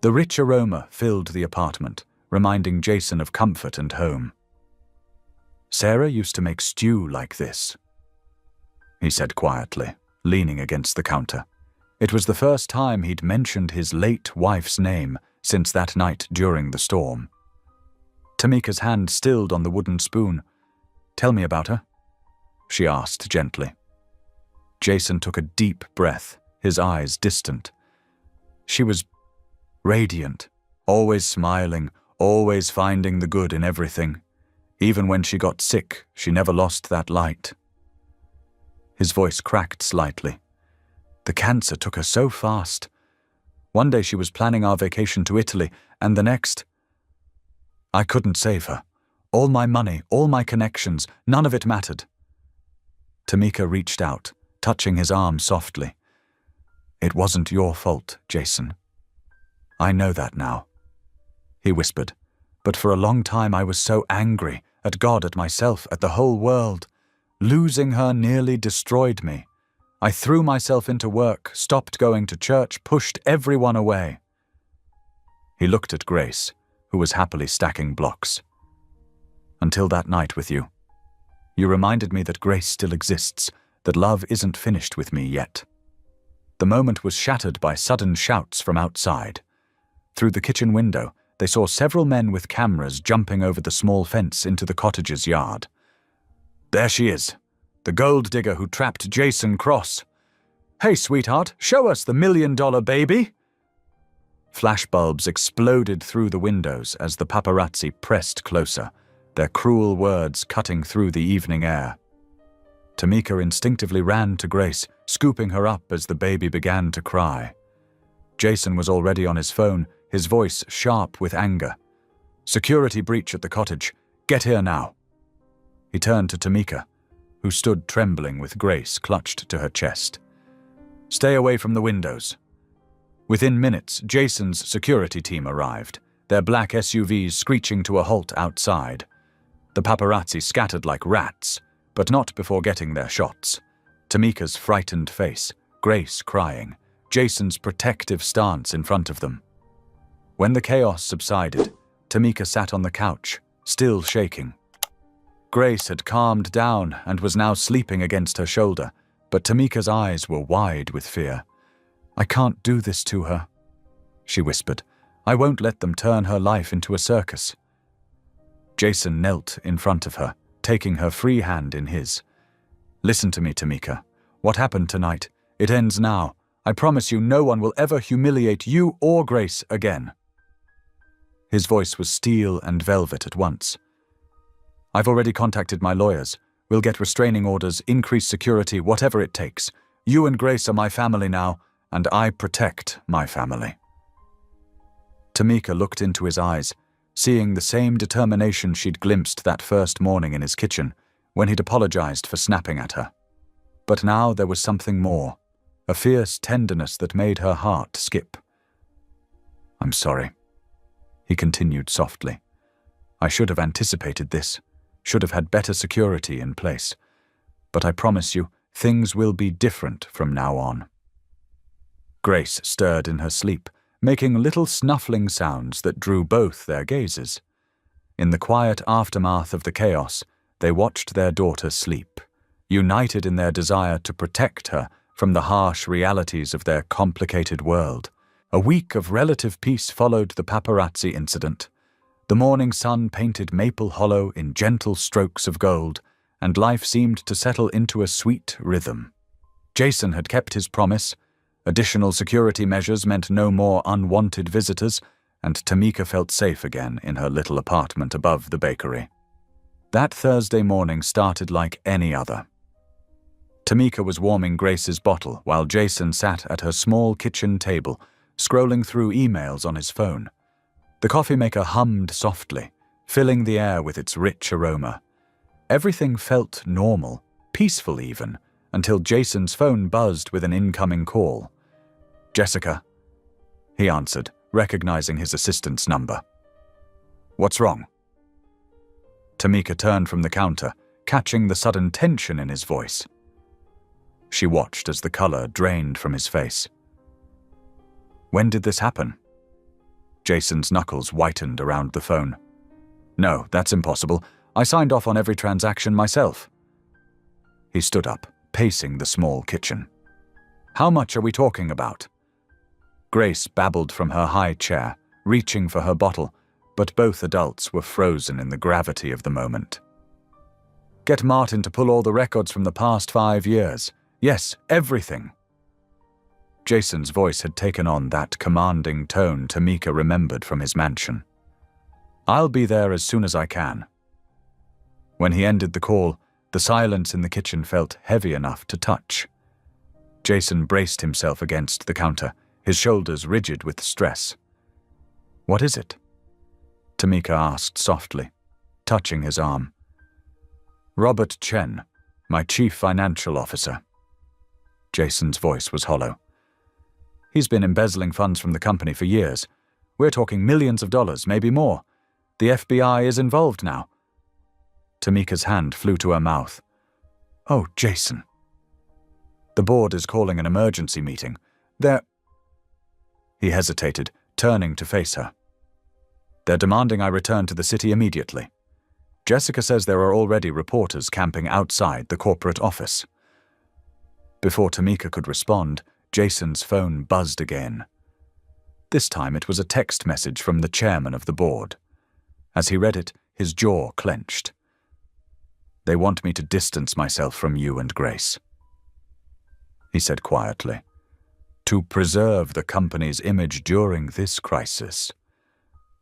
The rich aroma filled the apartment, reminding Jason of comfort and home. "Sarah used to make stew like this," he said quietly, leaning against the counter. It was the first time he'd mentioned his late wife's name since that night during the storm. Tamika's hand stilled on the wooden spoon. "Tell me about her," she asked gently. Jason took a deep breath, his eyes distant. She was radiant, always smiling, always finding the good in everything. Even when she got sick, she never lost that light. His voice cracked slightly. The cancer took her so fast. One day she was planning our vacation to Italy, and the next, I couldn't save her. All my money, all my connections, none of it mattered. Tamika reached out, touching his arm softly. "It wasn't your fault, Jason. I know that now," he whispered. "But for a long time I was so angry, at God, at myself, at the whole world. Losing her nearly destroyed me. I threw myself into work, stopped going to church, pushed everyone away." He looked at Grace, who was happily stacking blocks. "Until that night with you," You reminded me that Grace still exists, that love isn't finished with me yet. The moment was shattered by sudden shouts from outside. Through the kitchen window, they saw several men with cameras jumping over the small fence into the cottage's yard. There she is, the gold digger who trapped Jason Cross. Hey, sweetheart, show us the $1 million baby. Flashbulbs exploded through the windows as the paparazzi pressed closer, their cruel words cutting through the evening air. Tamika instinctively ran to Grace, scooping her up as the baby began to cry. Jason was already on his phone, his voice sharp with anger. Security breach at the cottage. Get here now. He turned to Tamika, who stood trembling with Grace clutched to her chest. Stay away from the windows. Within minutes, Jason's security team arrived, their black SUVs screeching to a halt outside. The paparazzi scattered like rats, but not before getting their shots. Tamika's frightened face, Grace crying, Jason's protective stance in front of them. When the chaos subsided, Tamika sat on the couch, still shaking. Grace had calmed down and was now sleeping against her shoulder, but Tamika's eyes were wide with fear. I can't do this to her, she whispered. I won't let them turn her life into a circus. Jason knelt in front of her, taking her free hand in his. Listen to me, Tamika. What happened tonight? It ends now. I promise you no one will ever humiliate you or Grace again. His voice was steel and velvet at once. I've already contacted my lawyers. We'll get restraining orders, increase security, whatever it takes. You and Grace are my family now, and I protect my family. Tamika looked into his eyes, seeing the same determination she'd glimpsed that first morning in his kitchen, when he'd apologized for snapping at her. But now there was something more, a fierce tenderness that made her heart skip. I'm sorry, he continued softly. I should have anticipated this, should have had better security in place. But I promise you, things will be different from now on. Grace stirred in her sleep, making little snuffling sounds that drew both their gazes. In the quiet aftermath of the chaos, they watched their daughter sleep, united in their desire to protect her from the harsh realities of their complicated world. A week of relative peace followed the paparazzi incident. The morning sun painted Maple Hollow in gentle strokes of gold, and life seemed to settle into a sweet rhythm. Jason had kept his promise. Additional security measures meant no more unwanted visitors, and Tamika felt safe again in her little apartment above the bakery. That Thursday morning started like any other. Tamika was warming Grace's bottle while Jason sat at her small kitchen table, scrolling through emails on his phone. The coffee maker hummed softly, filling the air with its rich aroma. Everything felt normal, peaceful even, until Jason's phone buzzed with an incoming call. Jessica, he answered, recognizing his assistant's number. What's wrong? Tamika turned from the counter, catching the sudden tension in his voice. She watched as the color drained from his face. When did this happen? Jason's knuckles whitened around the phone. No, that's impossible. I signed off on every transaction myself. He stood up, pacing the small kitchen. How much are we talking about? Grace babbled from her high chair, reaching for her bottle, but both adults were frozen in the gravity of the moment. Get Martin to pull all the records from the past 5 years. Yes, everything. Jason's voice had taken on that commanding tone Tamika remembered from his mansion. I'll be there as soon as I can. When he ended the call, the silence in the kitchen felt heavy enough to touch. Jason braced himself against the counter, his shoulders rigid with stress. What is it? Tamika asked softly, touching his arm. Robert Chen, my chief financial officer. Jason's voice was hollow. He's been embezzling funds from the company for years. We're talking millions of dollars, maybe more. The FBI is involved now. Tamika's hand flew to her mouth. Oh, Jason. The board is calling an emergency meeting. He hesitated, turning to face her. They're demanding I return to the city immediately. Jessica says there are already reporters camping outside the corporate office. Before Tamika could respond, Jason's phone buzzed again. This time it was a text message from the chairman of the board. As he read it, his jaw clenched. "They want me to distance myself from you and Grace," he said quietly, "to preserve the company's image during this crisis.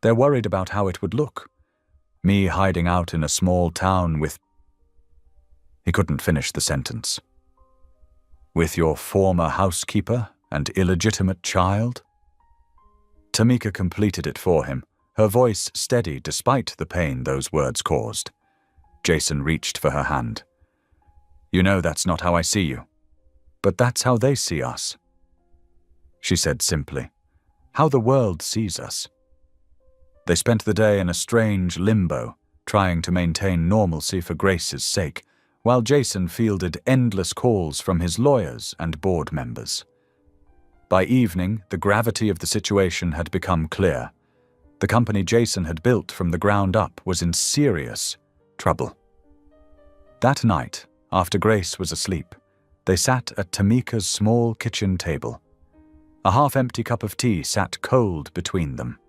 They're worried about how it would look. Me hiding out in a small town with—" He couldn't finish the sentence. "With your former housekeeper and illegitimate child?" Tamika completed it for him, her voice steady despite the pain those words caused. Jason reached for her hand. "You know that's not how I see you. But that's how they see us," she said simply. "How the world sees us." They spent the day in a strange limbo, trying to maintain normalcy for Grace's sake, while Jason fielded endless calls from his lawyers and board members. By evening, the gravity of the situation had become clear. The company Jason had built from the ground up was in serious trouble. That night, after Grace was asleep, they sat at Tamika's small kitchen table. A half-empty cup of tea sat cold between them.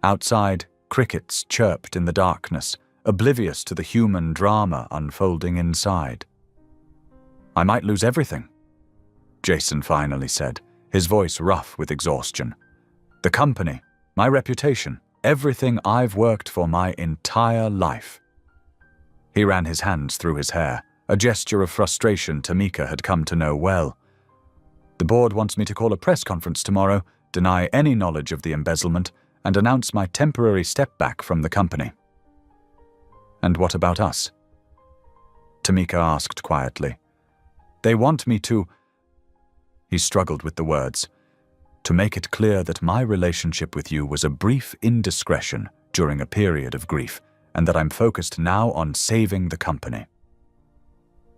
Outside, crickets chirped in the darkness, oblivious to the human drama unfolding inside. "I might lose everything," Jason finally said, his voice rough with exhaustion. "The company, my reputation, everything I've worked for my entire life." He ran his hands through his hair, a gesture of frustration Tamika had come to know well. "The board wants me to call a press conference tomorrow, deny any knowledge of the embezzlement, and announce my temporary step back from the company." "And what about us?" Tamika asked quietly. "They want me to—" He struggled with the words. "To make it clear that my relationship with you was a brief indiscretion during a period of grief, and that I'm focused now on saving the company."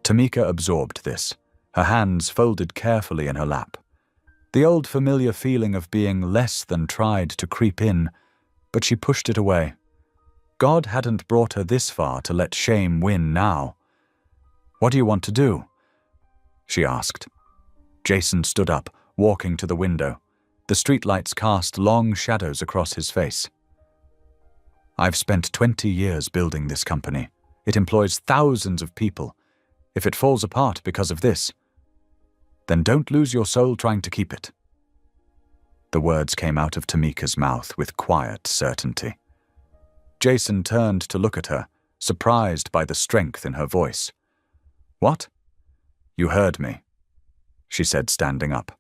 Tamika absorbed this, her hands folded carefully in her lap. The old familiar feeling of being less than tried to creep in, but she pushed it away. God hadn't brought her this far to let shame win now. "What do you want to do?" she asked. Jason stood up, walking to the window. The streetlights cast long shadows across his face. "I've spent 20 years building this company. It employs thousands of people. If it falls apart because of this, then don't lose your soul trying to keep it." The words came out of Tamika's mouth with quiet certainty. Jason turned to look at her, surprised by the strength in her voice. "What?" "You heard me," she said, standing up.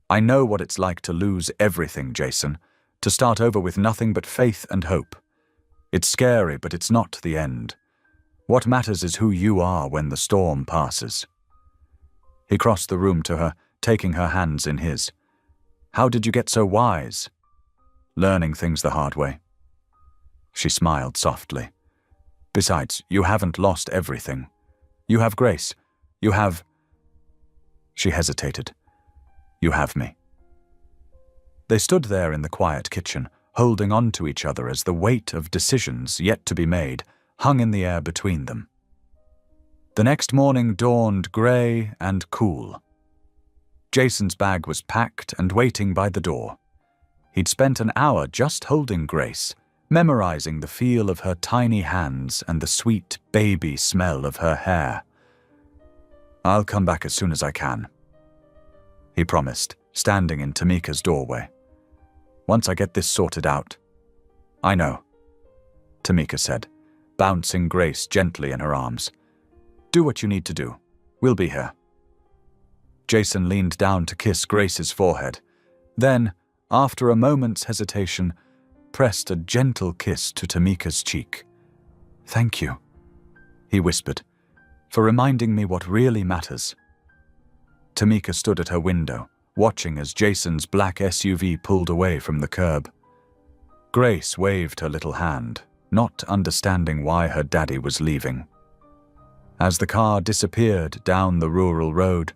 "I know what it's like to lose everything, Jason, to start over with nothing but faith and hope. It's scary, but it's not the end. What matters is who you are when the storm passes." He crossed the room to her, taking her hands in his. "How did you get so wise?" "Learning things the hard way." She smiled softly. "Besides, you haven't lost everything. You have Grace. You have—" She hesitated. "You have me." They stood there in the quiet kitchen, holding on to each other as the weight of decisions yet to be made hung in the air between them. The next morning dawned grey and cool. Jason's bag was packed and waiting by the door. He'd spent an hour just holding Grace, memorizing the feel of her tiny hands and the sweet baby smell of her hair. "I'll come back as soon as I can," he promised, standing in Tamika's doorway. "Once I get this sorted out." "I know," Tamika said, bouncing Grace gently in her arms. "Do what you need to do. We'll be here." Jason leaned down to kiss Grace's forehead. Then, after a moment's hesitation, pressed a gentle kiss to Tamika's cheek. "Thank you," he whispered, "for reminding me what really matters." Tamika stood at her window, watching as Jason's black SUV pulled away from the curb. Grace waved her little hand, not understanding why her daddy was leaving. As the car disappeared down the rural road,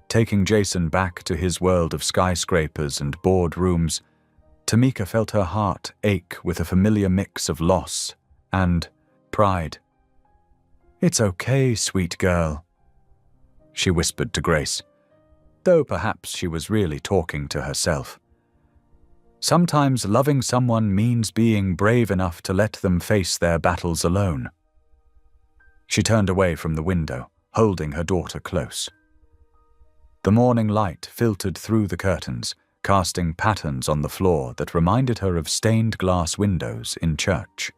taking Jason back to his world of skyscrapers and boardrooms, Tamika felt her heart ache with a familiar mix of loss and pride. "It's okay, sweet girl," she whispered to Grace, though perhaps she was really talking to herself. Sometimes loving someone means being brave enough to let them face their battles alone. She turned away from the window, holding her daughter close. The morning light filtered through the curtains, casting patterns on the floor that reminded her of stained glass windows in church.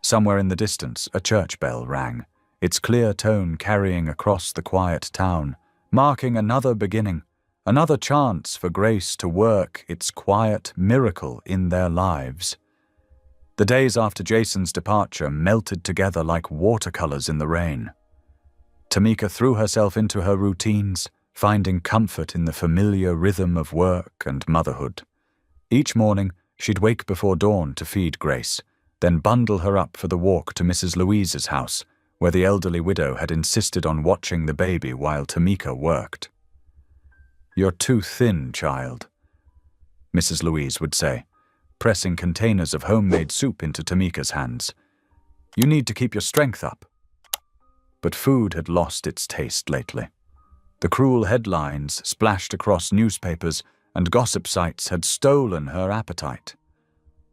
Somewhere in the distance, a church bell rang, its clear tone carrying across the quiet town, marking another beginning, another chance for Grace to work its quiet miracle in their lives. The days after Jason's departure melted together like watercolors in the rain. Tamika threw herself into her routines, finding comfort in the familiar rhythm of work and motherhood. Each morning, she'd wake before dawn to feed Grace, then bundle her up for the walk to Mrs. Louise's house, where the elderly widow had insisted on watching the baby while Tamika worked. "You're too thin, child," Mrs. Louise would say, pressing containers of homemade soup into Tamika's hands. "You need to keep your strength up." But food had lost its taste lately. The cruel headlines splashed across newspapers and gossip sites had stolen her appetite.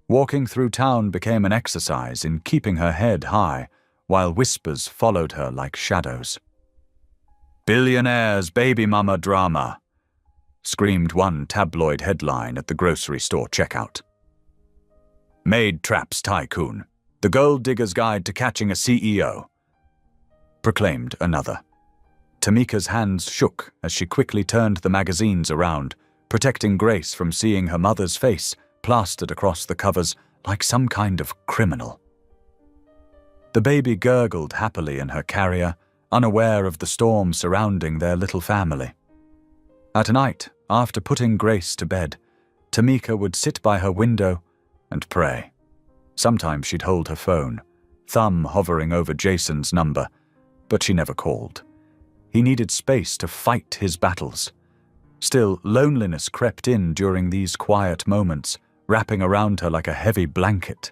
Walking through town became an exercise in keeping her head high, while whispers followed her like shadows. "Billionaire's baby mama drama," screamed one tabloid headline at the grocery store checkout. "Maid traps tycoon, the gold digger's guide to catching a CEO," proclaimed another. Tamika's hands shook as she quickly turned the magazines around, protecting Grace from seeing her mother's face plastered across the covers like some kind of criminal. The baby gurgled happily in her carrier, unaware of the storm surrounding their little family. At night, after putting Grace to bed, Tamika would sit by her window and pray. Sometimes she'd hold her phone, thumb hovering over Jason's number, but she never called. He needed space to fight his battles. Still, loneliness crept in during these quiet moments, wrapping around her like a heavy blanket.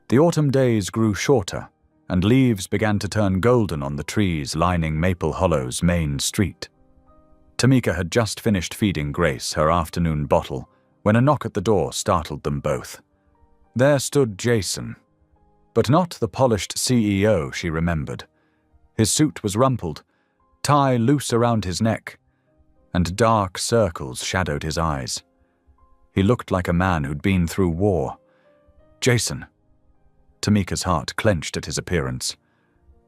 The autumn days grew shorter, and leaves began to turn golden on the trees lining Maple Hollow's main street. Tamika had just finished feeding Grace her afternoon bottle when a knock at the door startled them both. There stood Jason, but not the polished CEO she remembered. His suit was rumpled, tie loose around his neck, and dark circles shadowed his eyes. He looked like a man who'd been through war. "Jason." Tamika's heart clenched at his appearance.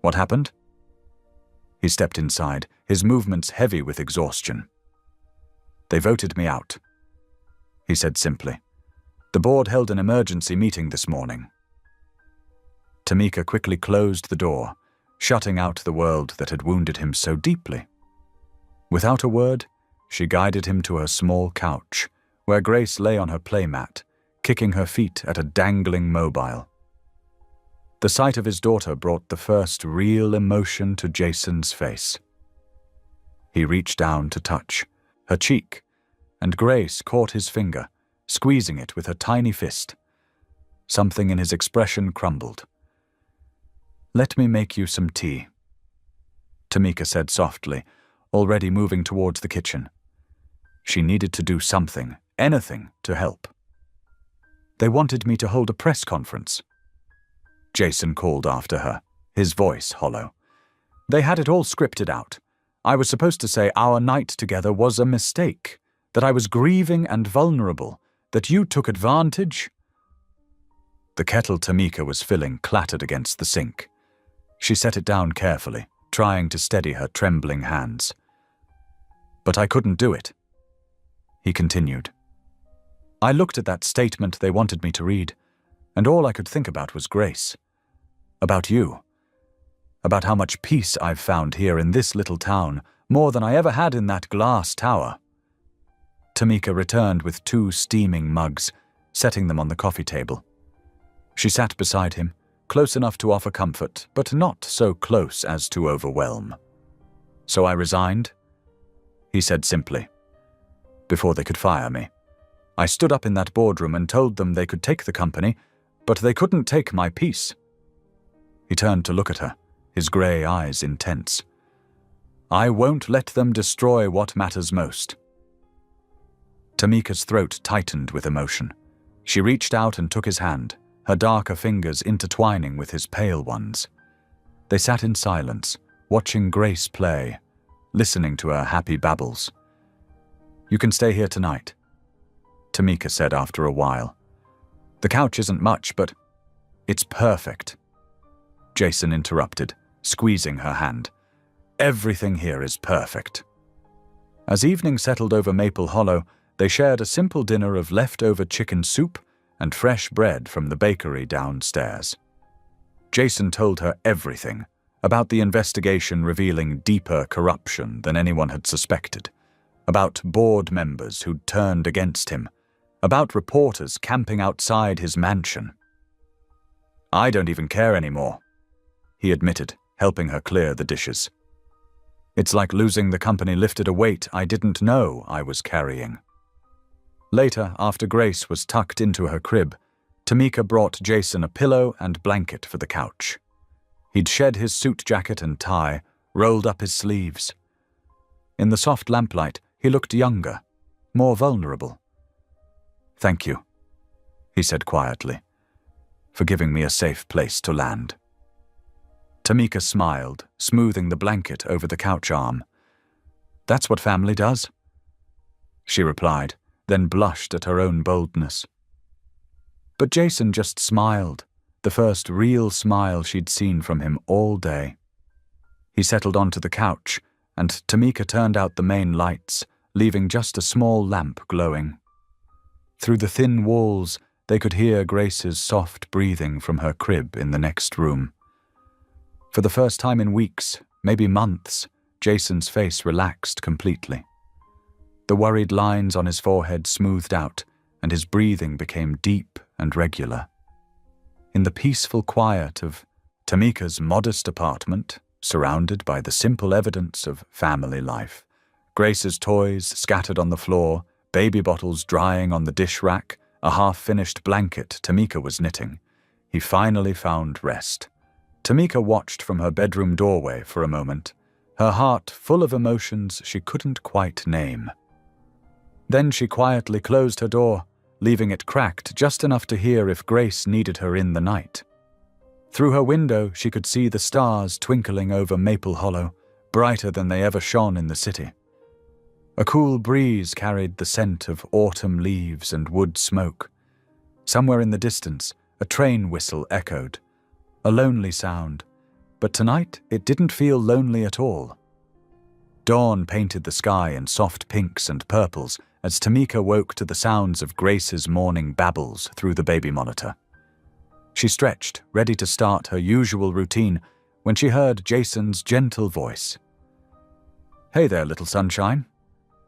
"What happened?" He stepped inside, his movements heavy with exhaustion. "They voted me out," he said simply. "The board held an emergency meeting this morning." Tamika quickly closed the door, shutting out the world that had wounded him so deeply. Without a word, she guided him to her small couch, where Grace lay on her playmat, kicking her feet at a dangling mobile. The sight of his daughter brought the first real emotion to Jason's face. He reached down to touch her cheek, and Grace caught his finger, squeezing it with her tiny fist. Something in his expression crumbled. "Let me make you some tea," Tamika said softly, already moving towards the kitchen. She needed to do something, anything, to help. "They wanted me to hold a press conference," Jason called after her, his voice hollow. "They had it all scripted out. I was supposed to say our night together was a mistake, that I was grieving and vulnerable, that you took advantage." The kettle Tamika was filling clattered against the sink. She set it down carefully, trying to steady her trembling hands. "But I couldn't do it," he continued. "I looked at that statement they wanted me to read, and all I could think about was Grace. About you. About how much peace I've found here in this little town, more than I ever had in that glass tower." Tamika returned with 2 steaming mugs, setting them on the coffee table. She sat beside him, close enough to offer comfort, but not so close as to overwhelm. "So I resigned," he said simply, "before they could fire me. I stood up in that boardroom and told them they could take the company, but they couldn't take my peace." He turned to look at her, his grey eyes intense. "I won't let them destroy what matters most." Tamika's throat tightened with emotion. She reached out and took his hand, her darker fingers intertwining with his pale ones. They sat in silence, watching Grace play, listening to her happy babbles. "You can stay here tonight," Tamika said after a while. "The couch isn't much, but it's perfect." Jason interrupted, squeezing her hand. "Everything here is perfect." As evening settled over Maple Hollow, they shared a simple dinner of leftover chicken soup and fresh bread from the bakery downstairs. Jason told her everything about the investigation revealing deeper corruption than anyone had suspected, about board members who'd turned against him, about reporters camping outside his mansion. "I don't even care anymore," he admitted, helping her clear the dishes. "It's like losing the company lifted a weight I didn't know I was carrying." Later, after Grace was tucked into her crib, Tamika brought Jason a pillow and blanket for the couch. He'd shed his suit jacket and tie, rolled up his sleeves. In the soft lamplight, he looked younger, more vulnerable. "Thank you," he said quietly, "for giving me a safe place to land." Tamika smiled, smoothing the blanket over the couch arm. "That's what family does," she replied, then blushed at her own boldness. But Jason just smiled, the first real smile she'd seen from him all day. He settled onto the couch, and Tamika turned out the main lights, leaving just a small lamp glowing. Through the thin walls, they could hear Grace's soft breathing from her crib in the next room. For the first time in weeks, maybe months, Jason's face relaxed completely. The worried lines on his forehead smoothed out, and his breathing became deep and regular. In the peaceful quiet of Tamika's modest apartment, surrounded by the simple evidence of family life, Grace's toys scattered on the floor, baby bottles drying on the dish rack, a half-finished blanket Tamika was knitting, he finally found rest. Tamika watched from her bedroom doorway for a moment, her heart full of emotions she couldn't quite name. Then she quietly closed her door, leaving it cracked just enough to hear if Grace needed her in the night. Through her window, she could see the stars twinkling over Maple Hollow, brighter than they ever shone in the city. A cool breeze carried the scent of autumn leaves and wood smoke. Somewhere in the distance, a train whistle echoed. A lonely sound, but tonight it didn't feel lonely at all. Dawn painted the sky in soft pinks and purples as Tamika woke to the sounds of Grace's morning babbles through the baby monitor. She stretched, ready to start her usual routine, when she heard Jason's gentle voice. "Hey there, little sunshine.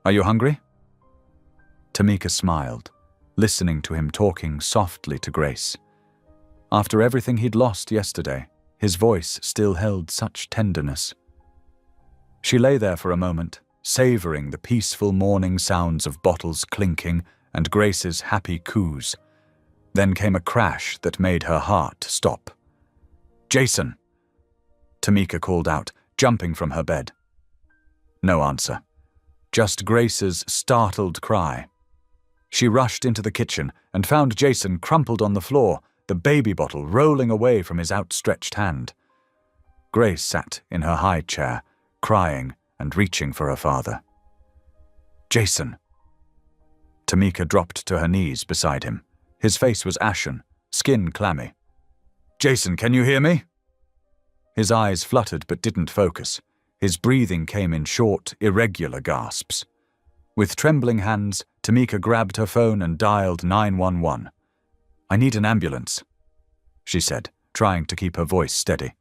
Are you hungry?" Tamika smiled, listening to him talking softly to Grace. After everything he'd lost yesterday, his voice still held such tenderness. She lay there for a moment, savoring the peaceful morning sounds of bottles clinking and Grace's happy coos. Then came a crash that made her heart stop. "Jason!" Tamika called out, jumping from her bed. No answer. Just Grace's startled cry. She rushed into the kitchen and found Jason crumpled on the floor, the baby bottle rolling away from his outstretched hand. Grace sat in her high chair, crying and reaching for her father. "Jason!" Tamika dropped to her knees beside him. His face was ashen, skin clammy. "Jason, can you hear me?" His eyes fluttered but didn't focus. His breathing came in short, irregular gasps. With trembling hands, Tamika grabbed her phone and dialed 911. "I need an ambulance," she said, trying to keep her voice steady.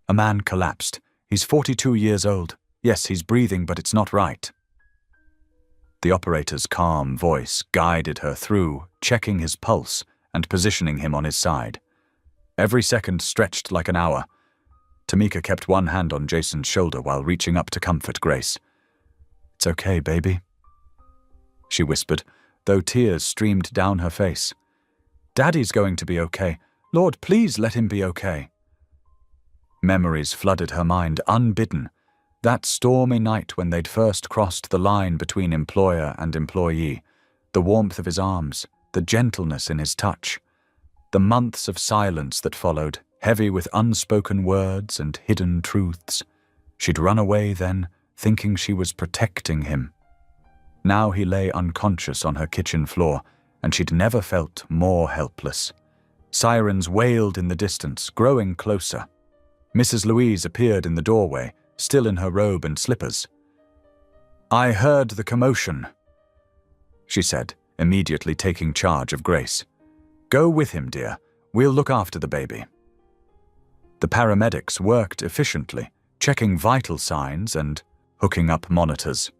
"A man collapsed. He's 42 years old. Yes, he's breathing, but it's not right." The operator's calm voice guided her through, checking his pulse and positioning him on his side. Every second stretched like an hour. Tamika kept one hand on Jason's shoulder while reaching up to comfort Grace. "It's okay, baby," she whispered, though tears streamed down her face. "Daddy's going to be okay. Lord, please let him be okay." Memories flooded her mind unbidden. That stormy night when they'd first crossed the line between employer and employee, the warmth of his arms, the gentleness in his touch. The months of silence that followed, heavy with unspoken words and hidden truths. She'd run away then, thinking she was protecting him. Now he lay unconscious on her kitchen floor, and she'd never felt more helpless. Sirens wailed in the distance, growing closer. Mrs. Louise appeared in the doorway, still in her robe and slippers. "I heard the commotion," she said, immediately taking charge of Grace. "Go with him, dear. We'll look after the baby." The paramedics worked efficiently, checking vital signs and hooking up monitors.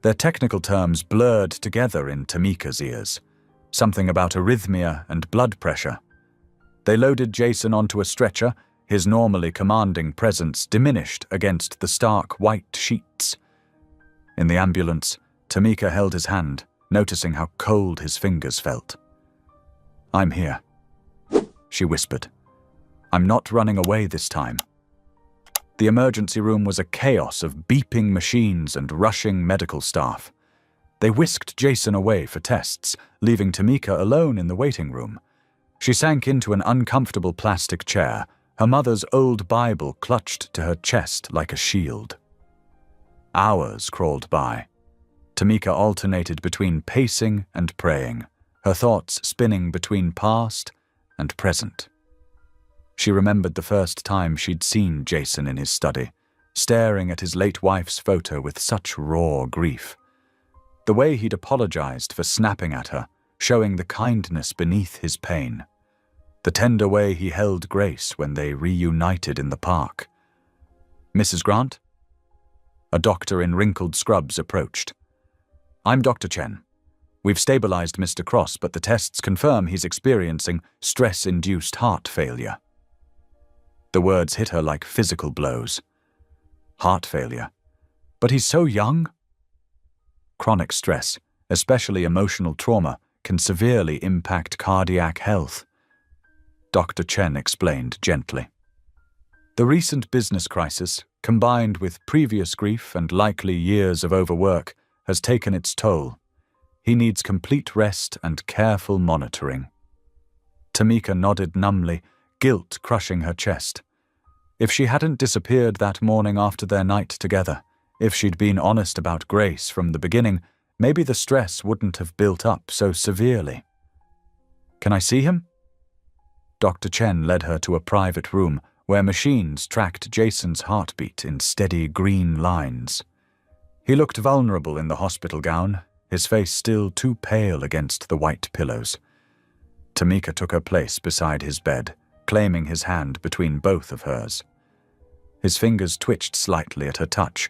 Their technical terms blurred together in Tamika's ears, something about arrhythmia and blood pressure. They loaded Jason onto a stretcher, his normally commanding presence diminished against the stark white sheets. In the ambulance, Tamika held his hand, noticing how cold his fingers felt. "I'm here," she whispered. "I'm not running away this time." The emergency room was a chaos of beeping machines and rushing medical staff. They whisked Jason away for tests, leaving Tamika alone in the waiting room. She sank into an uncomfortable plastic chair, her mother's old Bible clutched to her chest like a shield. Hours crawled by. Tamika alternated between pacing and praying, her thoughts spinning between past and present. She remembered the first time she'd seen Jason in his study, staring at his late wife's photo with such raw grief. The way he'd apologized for snapping at her, showing the kindness beneath his pain. The tender way he held Grace when they reunited in the park. "Mrs. Grant?" A doctor in wrinkled scrubs approached. "I'm Dr. Chen. We've stabilized Mr. Cross, but the tests confirm he's experiencing stress-induced heart failure." The words hit her like physical blows. Heart failure. But he's so young. Chronic stress, especially emotional trauma, can severely impact cardiac health. Dr. Chen explained gently. The recent business crisis, combined with previous grief and likely years of overwork, has taken its toll. He needs complete rest and careful monitoring. Tamika nodded numbly, guilt crushing her chest. If she hadn't disappeared that morning after their night together, if she'd been honest about Grace from the beginning, maybe the stress wouldn't have built up so severely. "Can I see him?" Dr. Chen led her to a private room where machines tracked Jason's heartbeat in steady green lines. He looked vulnerable in the hospital gown, his face still too pale against the white pillows. Tamika took her place beside his bed, claiming his hand between both of hers. His fingers twitched slightly at her touch,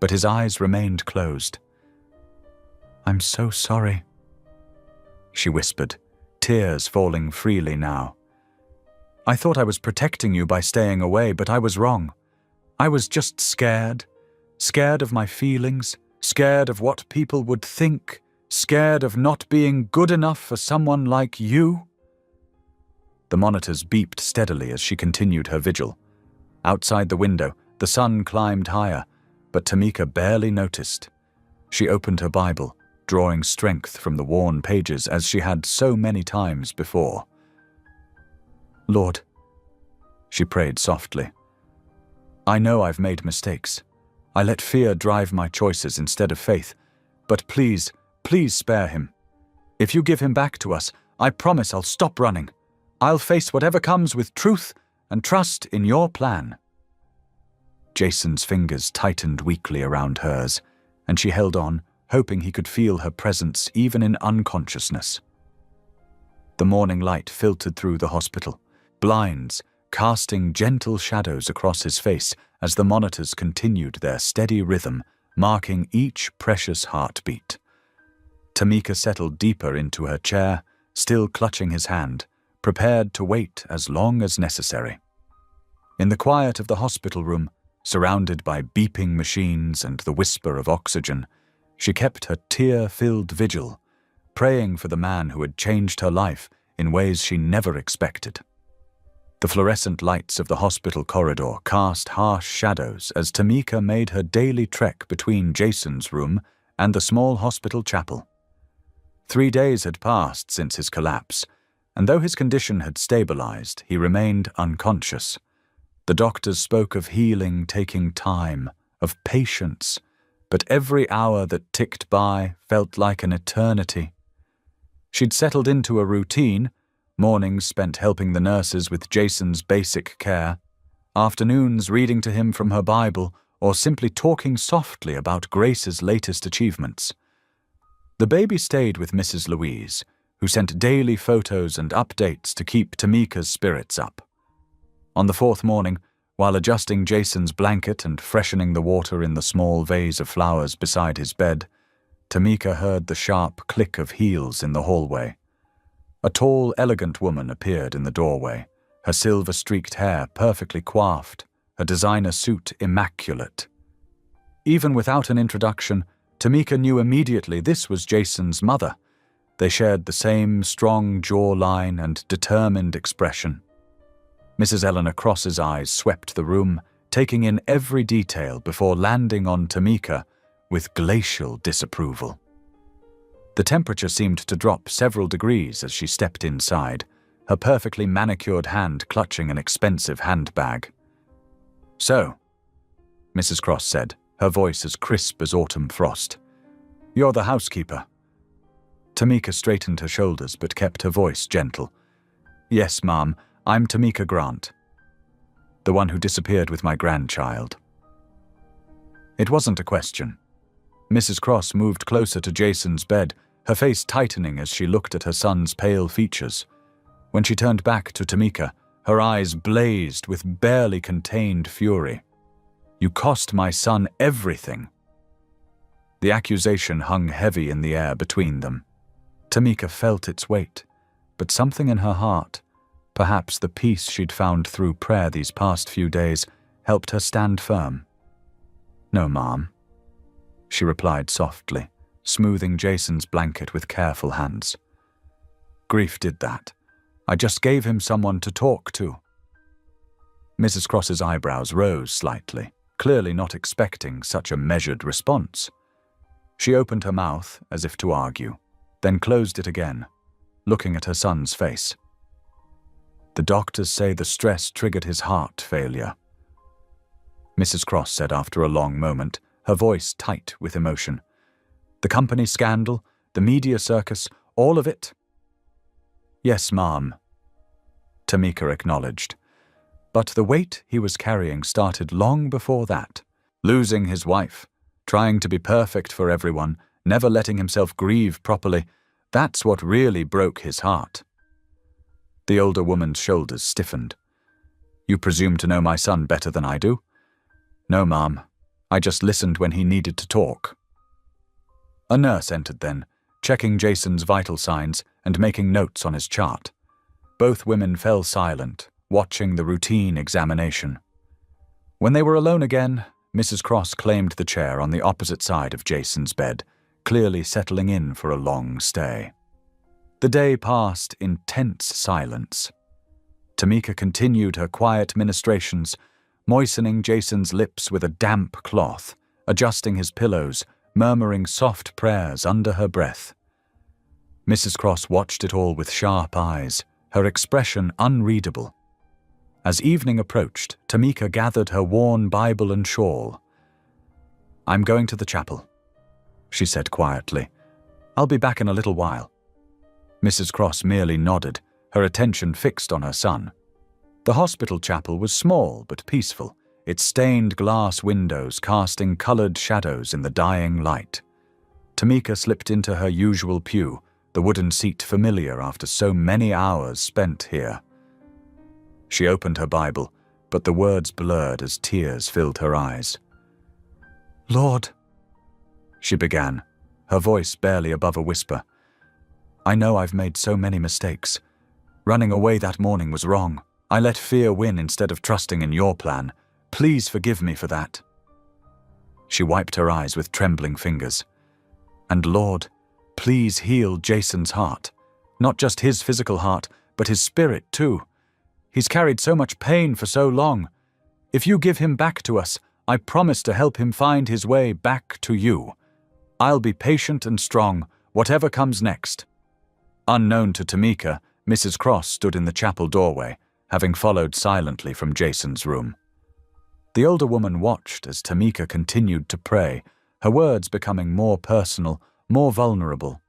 but his eyes remained closed. "I'm so sorry," she whispered, tears falling freely now. "I thought I was protecting you by staying away, but I was wrong. I was just scared. Scared of my feelings, scared of what people would think, scared of not being good enough for someone like you." The monitors beeped steadily as she continued her vigil. Outside the window, the sun climbed higher, but Tamika barely noticed. She opened her Bible, drawing strength from the worn pages as she had so many times before. "Lord," she prayed softly, "I know I've made mistakes. I let fear drive my choices instead of faith, but please, please spare him. If you give him back to us, I promise I'll stop running. I'll face whatever comes with truth and trust in your plan." Jason's fingers tightened weakly around hers, and she held on, hoping he could feel her presence even in unconsciousness. The morning light filtered through the hospital, blinds casting gentle shadows across his face as the monitors continued their steady rhythm, marking each precious heartbeat. Tamika settled deeper into her chair, still clutching his hand, prepared to wait as long as necessary. In the quiet of the hospital room, surrounded by beeping machines and the whisper of oxygen, she kept her tear-filled vigil, praying for the man who had changed her life in ways she never expected. The fluorescent lights of the hospital corridor cast harsh shadows as Tamika made her daily trek between Jason's room and the small hospital chapel. 3 days had passed since his collapse, and though his condition had stabilized, he remained unconscious. The doctors spoke of healing taking time, of patience, but every hour that ticked by felt like an eternity. She'd settled into a routine, mornings spent helping the nurses with Jason's basic care, afternoons reading to him from her Bible or simply talking softly about Grace's latest achievements. The baby stayed with Mrs. Louise, who sent daily photos and updates to keep Tamika's spirits up. On the 4th morning, while adjusting Jason's blanket and freshening the water in the small vase of flowers beside his bed, Tamika heard the sharp click of heels in the hallway. A tall, elegant woman appeared in the doorway, her silver-streaked hair perfectly coiffed, her designer suit immaculate. Even without an introduction, Tamika knew immediately this was Jason's mother. They shared the same strong jawline and determined expression. Mrs. Eleanor Cross's eyes swept the room, taking in every detail before landing on Tamika with glacial disapproval. The temperature seemed to drop several degrees as she stepped inside, her perfectly manicured hand clutching an expensive handbag. "So," Mrs. Cross said, her voice as crisp as autumn frost, "you're the housekeeper." Tamika straightened her shoulders but kept her voice gentle. "Yes, Ma'am, I'm Tamika Grant, the one who disappeared with my grandchild." It wasn't a question. Mrs. Cross moved closer to Jason's bed, her face tightening as she looked at her son's pale features. When she turned back to Tamika, her eyes blazed with barely contained fury. "You cost my son everything." The accusation hung heavy in the air between them. Tamika felt its weight, but something in her heart, perhaps the peace she'd found through prayer these past few days, helped her stand firm. "No, Ma'am," she replied softly, smoothing Jason's blanket with careful hands. "Grief did that. I just gave him someone to talk to." Mrs. Cross's eyebrows rose slightly, clearly not expecting such a measured response. She opened her mouth as if to argue, then closed it again, looking at her son's face. "The doctors say the stress triggered his heart failure," Mrs. Cross said after a long moment, her voice tight with emotion. "The company scandal, the media circus, all of it?" "Yes, Ma'am," Tamika acknowledged. But the weight he was carrying started long before that. Losing his wife, trying to be perfect for everyone, never letting himself grieve properly, that's what really broke his heart. The older woman's shoulders stiffened. "You presume to know my son better than I do?" "No, Ma'am. I just listened when he needed to talk." A nurse entered then, checking Jason's vital signs and making notes on his chart. Both women fell silent, watching the routine examination. When they were alone again, Mrs. Cross claimed the chair on the opposite side of Jason's bed, clearly settling in for a long stay. The day passed in tense silence. Tamika continued her quiet ministrations, moistening Jason's lips with a damp cloth, adjusting his pillows, murmuring soft prayers under her breath. Mrs. Cross watched it all with sharp eyes, her expression unreadable. As evening approached, Tamika gathered her worn Bible and shawl. "I'm going to the chapel," she said quietly. "I'll be back in a little while." Mrs. Cross merely nodded, her attention fixed on her son. The hospital chapel was small but peaceful, its stained glass windows casting colored shadows in the dying light. Tamika slipped into her usual pew, the wooden seat familiar after so many hours spent here. She opened her Bible, but the words blurred as tears filled her eyes. "Lord," she began, her voice barely above a whisper, "I know I've made so many mistakes. Running away that morning was wrong. I let fear win instead of trusting in your plan. Please forgive me for that." She wiped her eyes with trembling fingers. "And Lord, please heal Jason's heart. Not just his physical heart, but his spirit too. He's carried so much pain for so long. If you give him back to us, I promise to help him find his way back to you. I'll be patient and strong, whatever comes next." Unknown to Tamika, Mrs. Cross stood in the chapel doorway, having followed silently from Jason's room. The older woman watched as Tamika continued to pray, her words becoming more personal, more vulnerable.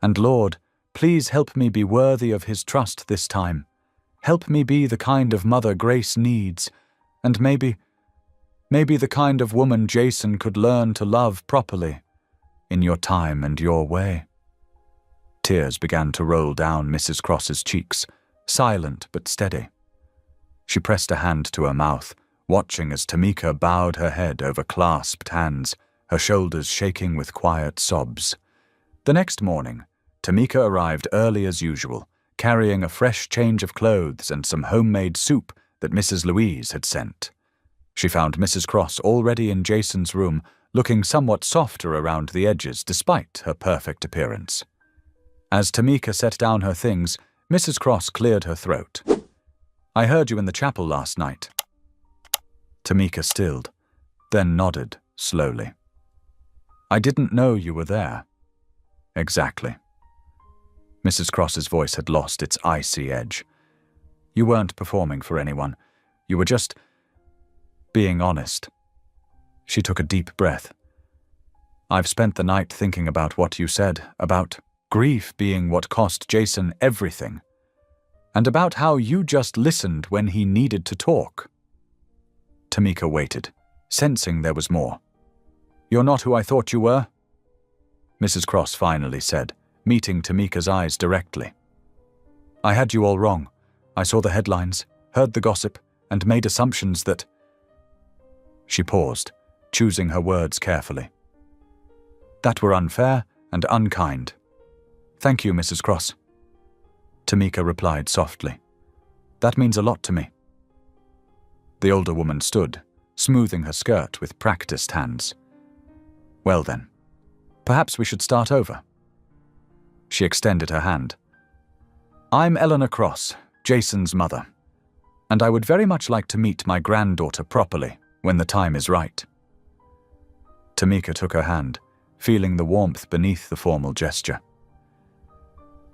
"And Lord, please help me be worthy of his trust this time. Help me be the kind of mother Grace needs, and maybe the kind of woman Jason could learn to love properly, in your time and your way." Tears began to roll down Mrs. Cross's cheeks, silent but steady. She pressed a hand to her mouth, watching as Tamika bowed her head over clasped hands, her shoulders shaking with quiet sobs. The next morning, Tamika arrived early as usual, carrying a fresh change of clothes and some homemade soup that Mrs. Louise had sent. She found Mrs. Cross already in Jason's room, looking somewhat softer around the edges despite her perfect appearance. As Tamika set down her things, Mrs. Cross cleared her throat. "I heard you in the chapel last night." Tamika stilled, then nodded slowly. "I didn't know you were there." "Exactly." Mrs. Cross's voice had lost its icy edge. "You weren't performing for anyone. You were just being honest." She took a deep breath. "I've spent the night thinking about what you said, about grief being what cost Jason everything, and about how you just listened when he needed to talk." Tamika waited, sensing there was more. "You're not who I thought you were," Mrs. Cross finally said, meeting Tamika's eyes directly. "I had you all wrong. I saw the headlines, heard the gossip, and made assumptions that—" She paused, choosing her words carefully. "That were unfair and unkind. Thank you, Mrs. Cross." Tamika replied softly. "That means a lot to me." The older woman stood, smoothing her skirt with practiced hands. "Well then, perhaps we should start over." She extended her hand. "I'm Eleanor Cross, Jason's mother, and I would very much like to meet my granddaughter properly when the time is right." Tamika took her hand, feeling the warmth beneath the formal gesture.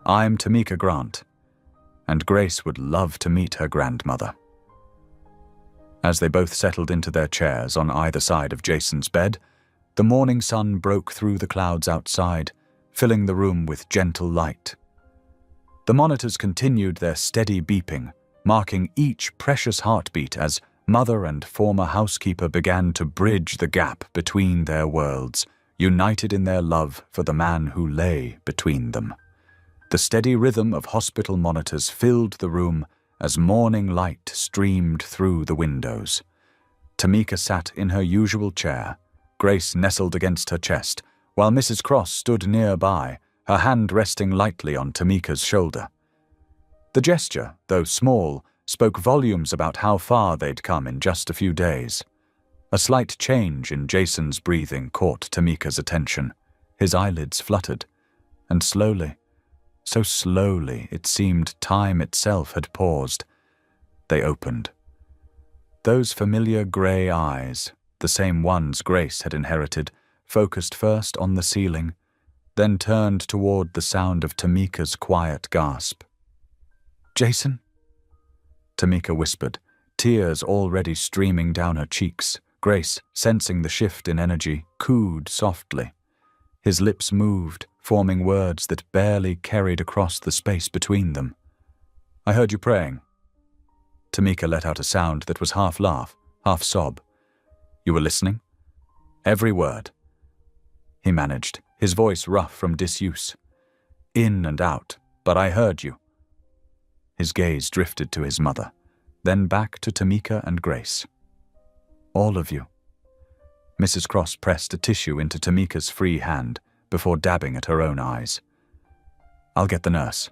"I'm Tamika Grant, and Grace would love to meet her grandmother." As they both settled into their chairs on either side of Jason's bed, the morning sun broke through the clouds outside, filling the room with gentle light. The monitors continued their steady beeping, marking each precious heartbeat as mother and former housekeeper began to bridge the gap between their worlds, united in their love for the man who lay between them. The steady rhythm of hospital monitors filled the room as morning light streamed through the windows. Tamika sat in her usual chair, Grace nestled against her chest, while Mrs. Cross stood nearby, her hand resting lightly on Tamika's shoulder. The gesture, though small, spoke volumes about how far they'd come in just a few days. A slight change in Jason's breathing caught Tamika's attention. His eyelids fluttered, and slowly, so slowly it seemed time itself had paused, they opened. Those familiar grey eyes, the same ones Grace had inherited, focused first on the ceiling, then turned toward the sound of Tamika's quiet gasp. "Jason?" Tamika whispered, tears already streaming down her cheeks. Grace, sensing the shift in energy, cooed softly. His lips moved, forming words that barely carried across the space between them. "I heard you praying." Tamika let out a sound that was half laugh, half sob. "You were listening?" "Every word." He managed, his voice rough from disuse. "In and out, but I heard you." His gaze drifted to his mother, then back to Tamika and Grace. "All of you." Mrs. Cross pressed a tissue into Tamika's free hand before dabbing at her own eyes. "I'll get the nurse,"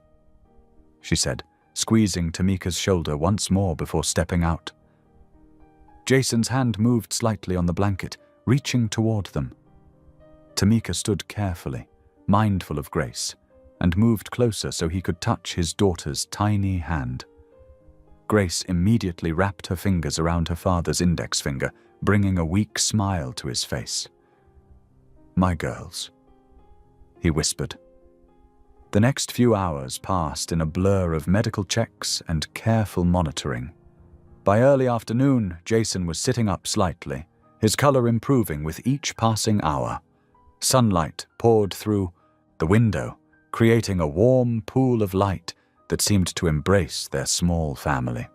she said, squeezing Tamika's shoulder once more before stepping out. Jason's hand moved slightly on the blanket, reaching toward them. Tamika stood carefully, mindful of Grace, and moved closer so he could touch his daughter's tiny hand. Grace immediately wrapped her fingers around her father's index finger, bringing a weak smile to his face. "My girls," he whispered. The next few hours passed in a blur of medical checks and careful monitoring. By early afternoon, Jason was sitting up slightly, his color improving with each passing hour. Sunlight poured through the window, creating a warm pool of light that seemed to embrace their small family.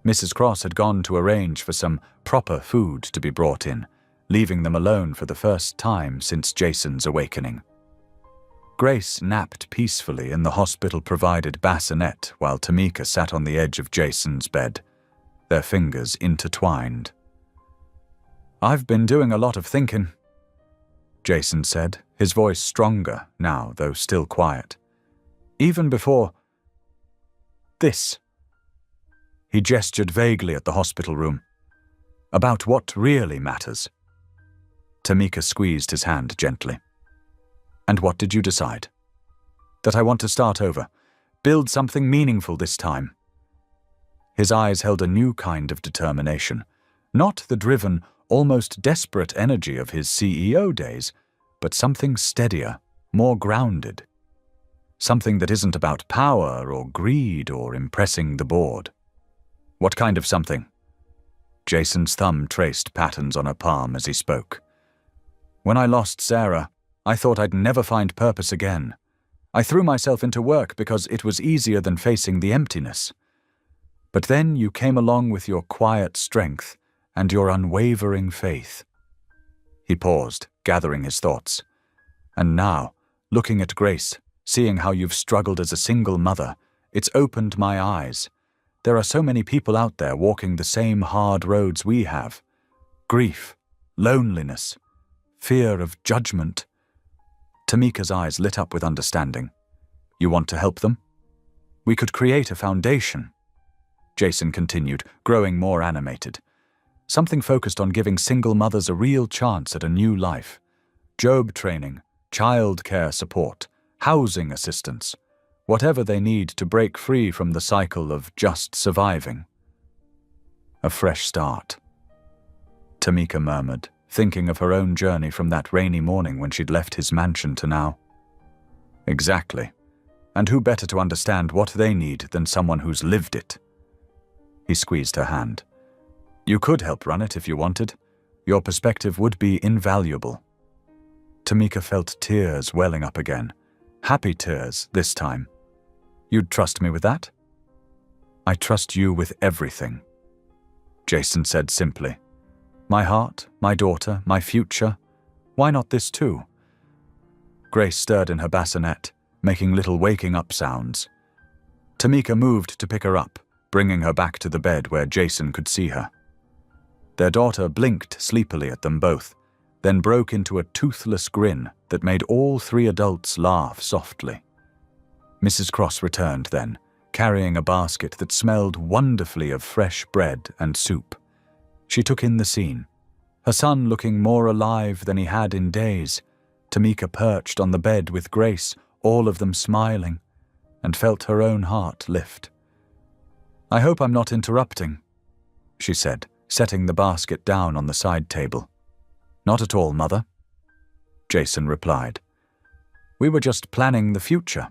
Mrs. Cross had gone to arrange for some proper food to be brought in, leaving them alone for the first time since Jason's awakening. Grace napped peacefully in the hospital-provided bassinet while Tamika sat on the edge of Jason's bed, their fingers intertwined. "I've been doing a lot of thinking," Jason said, his voice stronger now, though still quiet. "Even before this." He gestured vaguely at the hospital room. "About what really matters." Tamika squeezed his hand gently. "And what did you decide?" "That I want to start over. Build something meaningful this time." His eyes held a new kind of determination, not the driven, almost desperate energy of his CEO days, but something steadier, more grounded. Something that isn't about power or greed or impressing the board. "What kind of something?" Jason's thumb traced patterns on her palm as he spoke. "When I lost Sarah, I thought I'd never find purpose again. I threw myself into work because it was easier than facing the emptiness. But then you came along with your quiet strength and your unwavering faith." He paused, gathering his thoughts. "And now, looking at Grace, seeing how you've struggled as a single mother, it's opened my eyes. There are so many people out there walking the same hard roads we have. Grief, loneliness, fear of judgment." Tamika's eyes lit up with understanding. "You want to help them? We could create a foundation," Jason continued, growing more animated. "Something focused on giving single mothers a real chance at a new life. Job training, child care support, housing assistance, whatever they need to break free from the cycle of just surviving." "A fresh start," Tamika murmured, thinking of her own journey from that rainy morning when she'd left his mansion to now. "Exactly. And who better to understand what they need than someone who's lived it?" He squeezed her hand. "You could help run it if you wanted. Your perspective would be invaluable." Tamika felt tears welling up again. Happy tears this time. "You'd trust me with that?" "I trust you with everything," Jason said simply. "My heart, my daughter, my future. Why not this too?" Grace stirred in her bassinet, making little waking up sounds. Tamika moved to pick her up, bringing her back to the bed where Jason could see her. Their daughter blinked sleepily at them both, then broke into a toothless grin that made all three adults laugh softly. Mrs. Cross returned then, carrying a basket that smelled wonderfully of fresh bread and soup. She took in the scene, her son looking more alive than he had in days, Tamika perched on the bed with Grace, all of them smiling, and felt her own heart lift. "I hope I'm not interrupting," she said, setting the basket down on the side table. "Not at all, Mother," Jason replied. "We were just planning the future."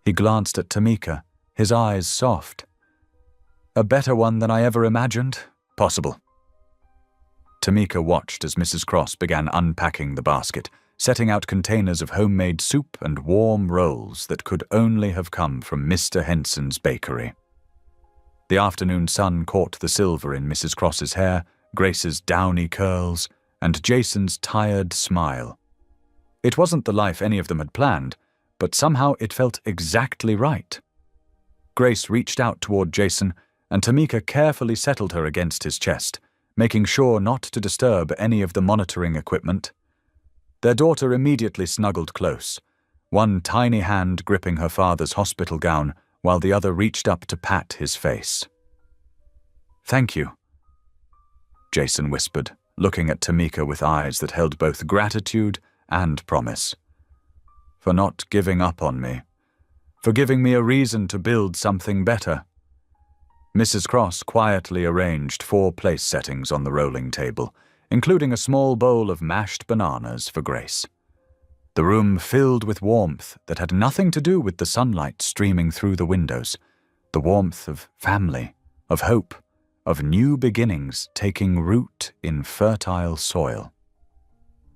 He glanced at Tamika, his eyes soft. "A better one than I ever imagined? Possible." Tamika watched as Mrs. Cross began unpacking the basket, setting out containers of homemade soup and warm rolls that could only have come from Mr. Henson's bakery. The afternoon sun caught the silver in Mrs. Cross's hair, Grace's downy curls, and Jason's tired smile. It wasn't the life any of them had planned, but somehow it felt exactly right. Grace reached out toward Jason, and Tamika carefully settled her against his chest, making sure not to disturb any of the monitoring equipment. Their daughter immediately snuggled close, one tiny hand gripping her father's hospital gown while the other reached up to pat his face. "Thank you," Jason whispered, looking at Tamika with eyes that held both gratitude and promise. "For not giving up on me, for giving me a reason to build something better." Mrs. Cross quietly arranged 4 place settings on the rolling table, including a small bowl of mashed bananas for Grace. The room filled with warmth that had nothing to do with the sunlight streaming through the windows, the warmth of family, of hope, of new beginnings taking root in fertile soil.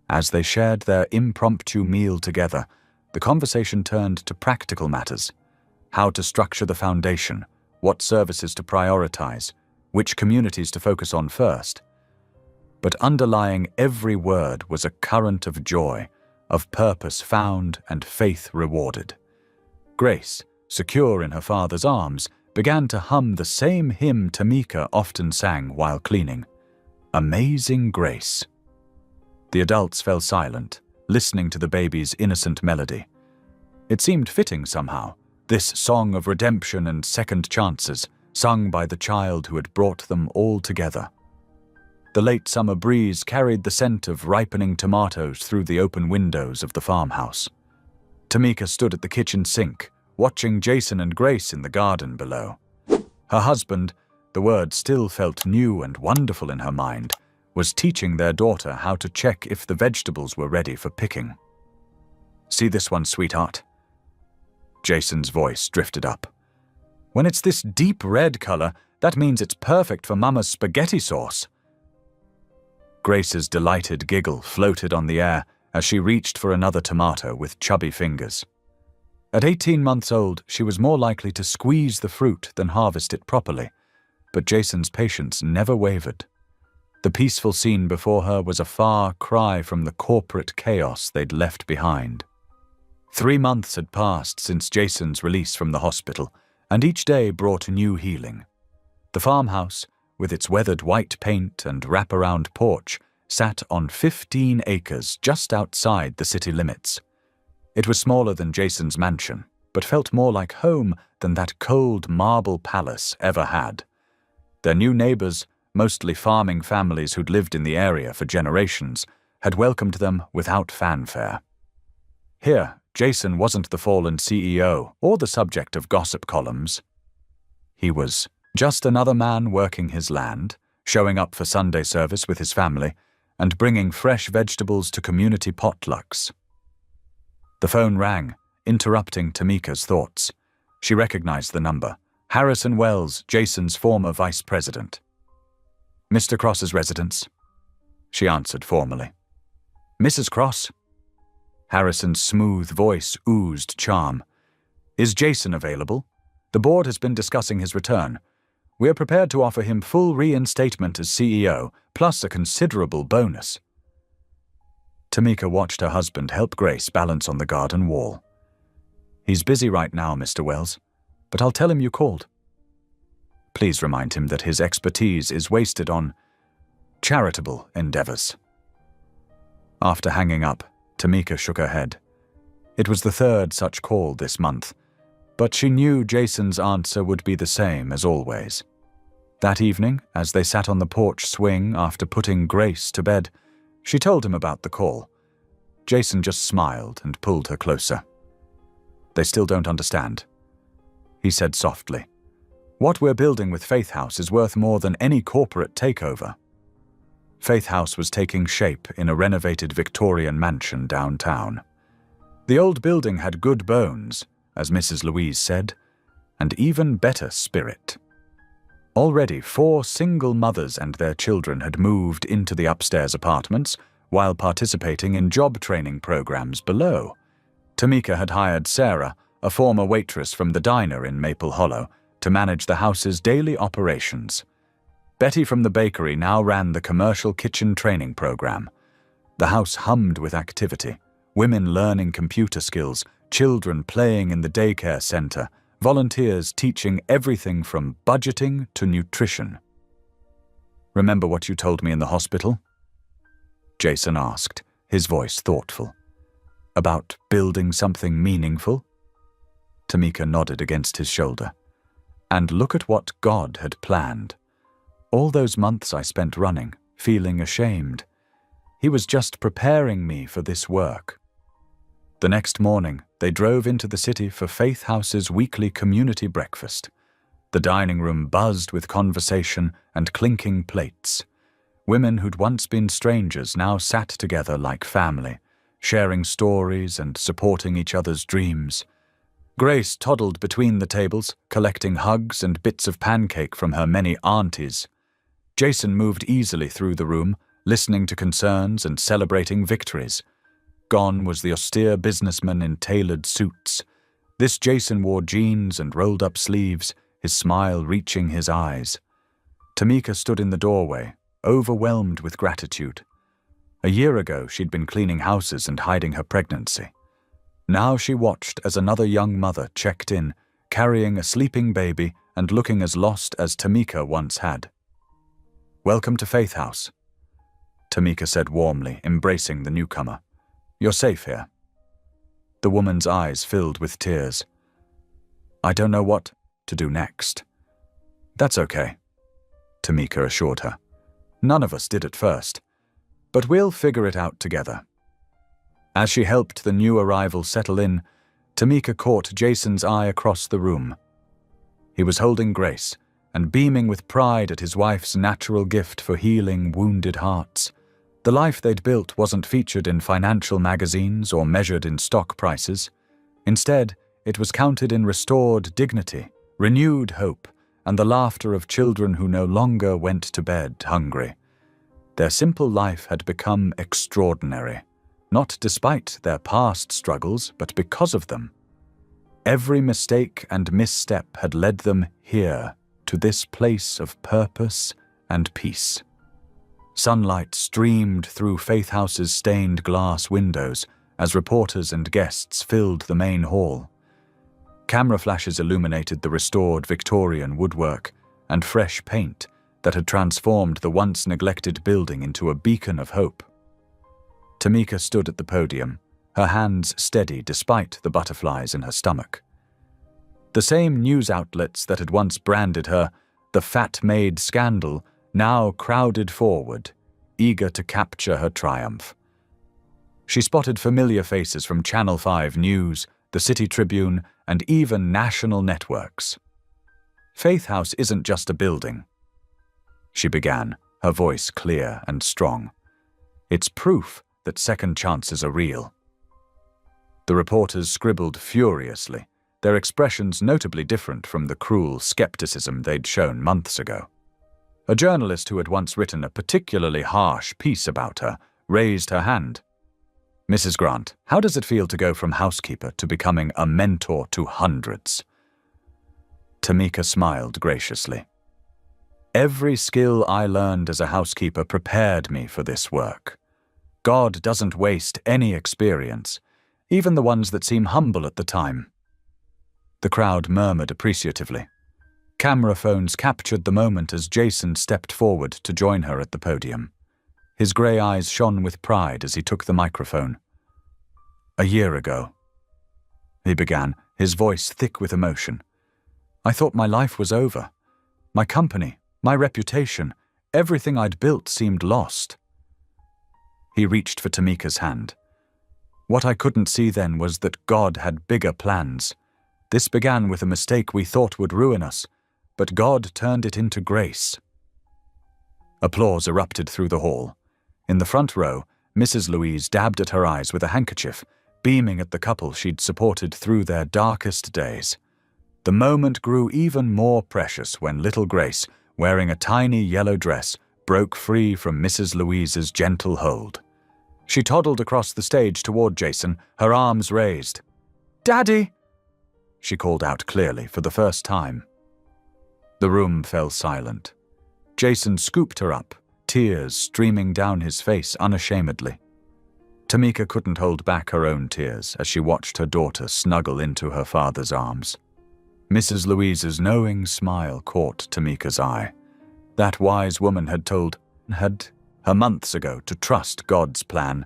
As they shared their impromptu meal together, the conversation turned to practical matters: how to structure the foundation, what services to prioritize, which communities to focus on first. But underlying every word was a current of joy, of purpose found and faith rewarded. Grace, secure in her father's arms, began to hum the same hymn Tamika often sang while cleaning, "Amazing Grace." The adults fell silent, listening to the baby's innocent melody. It seemed fitting somehow, this song of redemption and second chances, sung by the child who had brought them all together. The late summer breeze carried the scent of ripening tomatoes through the open windows of the farmhouse. Tamika stood at the kitchen sink, watching Jason and Grace in the garden below. Her husband, the word still felt new and wonderful in her mind, was teaching their daughter how to check if the vegetables were ready for picking. "See this one, sweetheart?" Jason's voice drifted up. "When it's this deep red color, that means it's perfect for Mama's spaghetti sauce." Grace's delighted giggle floated on the air as she reached for another tomato with chubby fingers. At 18 months old, she was more likely to squeeze the fruit than harvest it properly, but Jason's patience never wavered. The peaceful scene before her was a far cry from the corporate chaos they'd left behind. 3 months had passed since Jason's release from the hospital, and each day brought new healing. The farmhouse, with its weathered white paint and wraparound porch, sat on 15 acres just outside the city limits. It was smaller than Jason's mansion, but felt more like home than that cold marble palace ever had. Their new neighbors, mostly farming families who'd lived in the area for generations, had welcomed them without fanfare. Here, Jason wasn't the fallen CEO or the subject of gossip columns. He was just another man working his land, showing up for Sunday service with his family, and bringing fresh vegetables to community potlucks. The phone rang, interrupting Tamika's thoughts. She recognized the number. Harrison Wells, Jason's former vice president. "Mr. Cross's residence," she answered formally. "Mrs. Cross?" Harrison's smooth voice oozed charm. "Is Jason available? The board has been discussing his return. We are prepared to offer him full reinstatement as CEO, plus a considerable bonus." Tamika watched her husband help Grace balance on the garden wall. "He's busy right now, Mr. Wells, but I'll tell him you called. Please remind him that his expertise is wasted on charitable endeavors." After hanging up, Tamika shook her head. It was the 3rd such call this month, but she knew Jason's answer would be the same as always. That evening, as they sat on the porch swing after putting Grace to bed, she told him about the call. Jason just smiled and pulled her closer. "They still don't understand," he said softly. "What we're building with Faith House is worth more than any corporate takeover." Faith House was taking shape in a renovated Victorian mansion downtown. The old building had good bones, as Mrs. Louise said, and even better spirit. Already 4 single mothers and their children had moved into the upstairs apartments while participating in job training programs below. Tamika had hired Sarah, a former waitress from the diner in Maple Hollow, to manage the house's daily operations. Betty from the bakery now ran the commercial kitchen training program. The house hummed with activity, women learning computer skills, children playing in the daycare center, volunteers teaching everything from budgeting to nutrition. "Remember what you told me in the hospital?" Jason asked, his voice thoughtful. "About building something meaningful?" Tamika nodded against his shoulder. "And look at what God had planned. All those months I spent running, feeling ashamed. He was just preparing me for this work." The next morning, they drove into the city for Faith House's weekly community breakfast. The dining room buzzed with conversation and clinking plates. Women who'd once been strangers now sat together like family, sharing stories and supporting each other's dreams. Grace toddled between the tables, collecting hugs and bits of pancake from her many aunties. Jason moved easily through the room, listening to concerns and celebrating victories. Gone was the austere businessman in tailored suits. This Jason wore jeans and rolled-up sleeves, his smile reaching his eyes. Tamika stood in the doorway, overwhelmed with gratitude. A year ago, she'd been cleaning houses and hiding her pregnancy. Now she watched as another young mother checked in, carrying a sleeping baby and looking as lost as Tamika once had. "Welcome to Faith House," Tamika said warmly, embracing the newcomer. "You're safe here." The woman's eyes filled with tears. "I don't know what to do next." "That's okay," Tamika assured her. "None of us did at first, but we'll figure it out together." As she helped the new arrival settle in, Tamika caught Jason's eye across the room. He was holding Grace and beaming with pride at his wife's natural gift for healing wounded hearts. The life they'd built wasn't featured in financial magazines or measured in stock prices. Instead, it was counted in restored dignity, renewed hope, and the laughter of children who no longer went to bed hungry. Their simple life had become extraordinary, not despite their past struggles, but because of them. Every mistake and misstep had led them here, to this place of purpose and peace. Sunlight streamed through Faith House's stained glass windows as reporters and guests filled the main hall. Camera flashes illuminated the restored Victorian woodwork and fresh paint that had transformed the once neglected building into a beacon of hope. Tamika stood at the podium, her hands steady despite the butterflies in her stomach. The same news outlets that had once branded her the Fat Maid Scandal now crowded forward, eager to capture her triumph. She spotted familiar faces from Channel 5 News, the City Tribune, and even national networks. "Faith House isn't just a building," she began, her voice clear and strong. "It's proof that second chances are real." The reporters scribbled furiously, their expressions notably different from the cruel skepticism they'd shown months ago. A journalist who had once written a particularly harsh piece about her raised her hand. "Mrs. Grant, how does it feel to go from housekeeper to becoming a mentor to hundreds?" Tamika smiled graciously. "Every skill I learned as a housekeeper prepared me for this work. God doesn't waste any experience, even the ones that seem humble at the time." The crowd murmured appreciatively. Camera phones captured the moment as Jason stepped forward to join her at the podium. His grey eyes shone with pride as he took the microphone. "A year ago," he began, his voice thick with emotion, "I thought my life was over. My company, my reputation, everything I'd built seemed lost." He reached for Tamika's hand. "What I couldn't see then was that God had bigger plans. This began with a mistake we thought would ruin us, but God turned it into grace." Applause erupted through the hall. In the front row, Mrs. Louise dabbed at her eyes with a handkerchief, beaming at the couple she'd supported through their darkest days. The moment grew even more precious when little Grace, wearing a tiny yellow dress, broke free from Mrs. Louise's gentle hold. She toddled across the stage toward Jason, her arms raised. "Daddy!" she called out clearly for the first time. The room fell silent. Jason scooped her up, tears streaming down his face unashamedly. Tamika couldn't hold back her own tears as she watched her daughter snuggle into her father's arms. Mrs. Louise's knowing smile caught Tamika's eye. That wise woman had told her months ago to trust God's plan,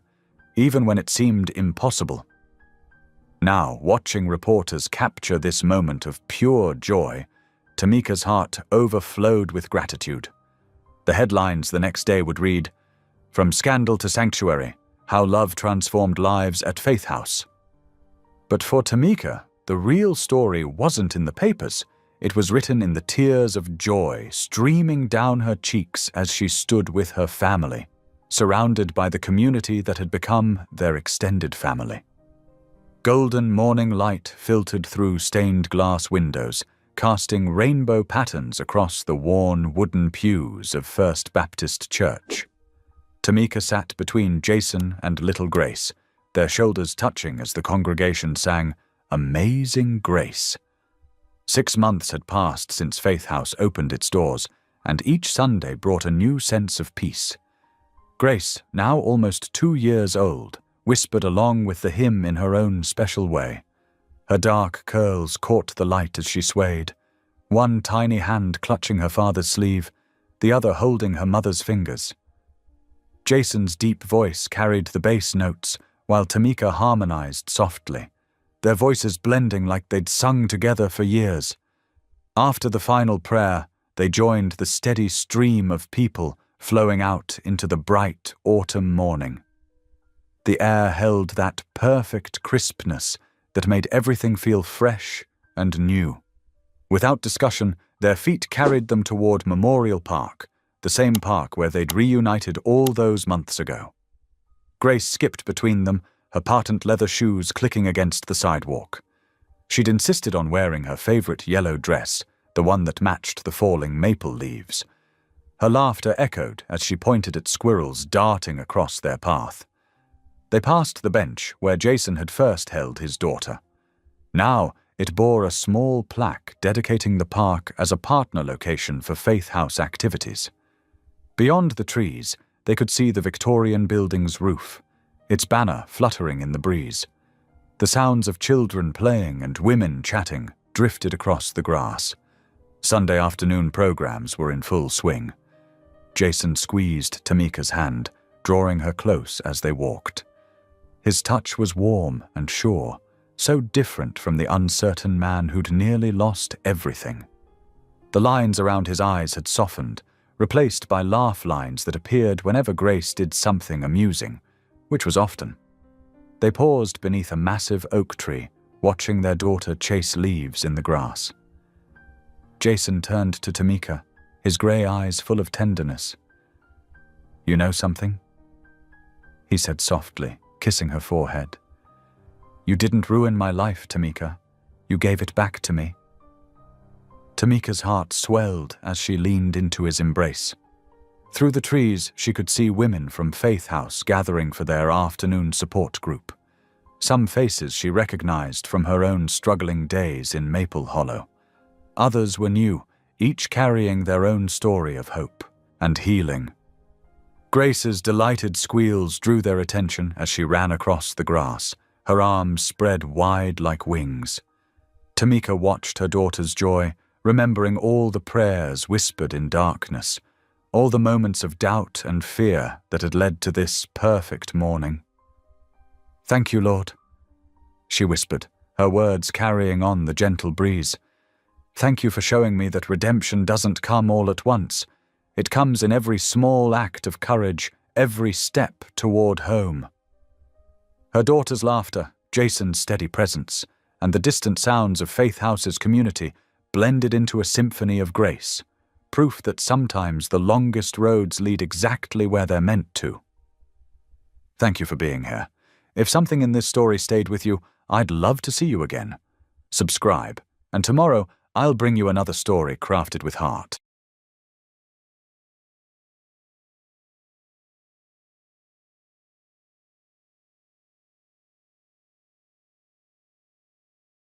even when it seemed impossible. Now, watching reporters capture this moment of pure joy, Tamika's heart overflowed with gratitude. The headlines the next day would read, "From Scandal to Sanctuary, How Love Transformed Lives at Faith House." But for Tamika, the real story wasn't in the papers, It was written in the tears of joy streaming down her cheeks as she stood with her family, surrounded by the community that had become their extended family. Golden morning light filtered through stained glass windows, casting rainbow patterns across the worn wooden pews of First Baptist Church. Tamika sat between Jason and little Grace, their shoulders touching as the congregation sang Amazing Grace. 6 months had passed since Faith House opened its doors, and each Sunday brought a new sense of peace. Grace, now almost 2 years old, whispered along with the hymn in her own special way. Her dark curls caught the light as she swayed, one tiny hand clutching her father's sleeve, the other holding her mother's fingers. Jason's deep voice carried the bass notes, while Tamika harmonized softly, their voices blending like they'd sung together for years. After the final prayer, they joined the steady stream of people flowing out into the bright autumn morning. The air held that perfect crispness that made everything feel fresh and new. Without discussion, their feet carried them toward Memorial Park, the same park where they'd reunited all those months ago. Grace skipped between them, her patent leather shoes clicking against the sidewalk. She'd insisted on wearing her favorite yellow dress, the one that matched the falling maple leaves. Her laughter echoed as she pointed at squirrels darting across their path. They passed the bench where Jason had first held his daughter. Now it bore a small plaque dedicating the park as a partner location for Faith House activities. Beyond the trees, they could see the Victorian building's roof, its banner fluttering in the breeze. The sounds of children playing and women chatting drifted across the grass. Sunday afternoon programs were in full swing. Jason squeezed Tamika's hand, drawing her close as they walked. His touch was warm and sure, so different from the uncertain man who'd nearly lost everything. The lines around his eyes had softened, replaced by laugh lines that appeared whenever Grace did something amusing, which was often. They paused beneath a massive oak tree, watching their daughter chase leaves in the grass. Jason turned to Tamika, his grey eyes full of tenderness. "You know something?" he said softly, kissing her forehead. "You didn't ruin my life, Tamika. You gave it back to me." Tamika's heart swelled as she leaned into his embrace. Through the trees, she could see women from Faith House gathering for their afternoon support group. Some faces she recognized from her own struggling days in Maple Hollow. Others were new, each carrying their own story of hope and healing. Grace's delighted squeals drew their attention as she ran across the grass, her arms spread wide like wings. Tamika watched her daughter's joy, remembering all the prayers whispered in darkness, all the moments of doubt and fear that had led to this perfect morning. "Thank you, Lord," she whispered, her words carrying on the gentle breeze. "Thank you for showing me that redemption doesn't come all at once. It comes in every small act of courage, every step toward home." Her daughter's laughter, Jason's steady presence, and the distant sounds of Faith House's community blended into a symphony of grace, proof that sometimes the longest roads lead exactly where they're meant to. Thank you for being here. If something in this story stayed with you, I'd love to see you again. Subscribe, and tomorrow I'll bring you another story crafted with heart.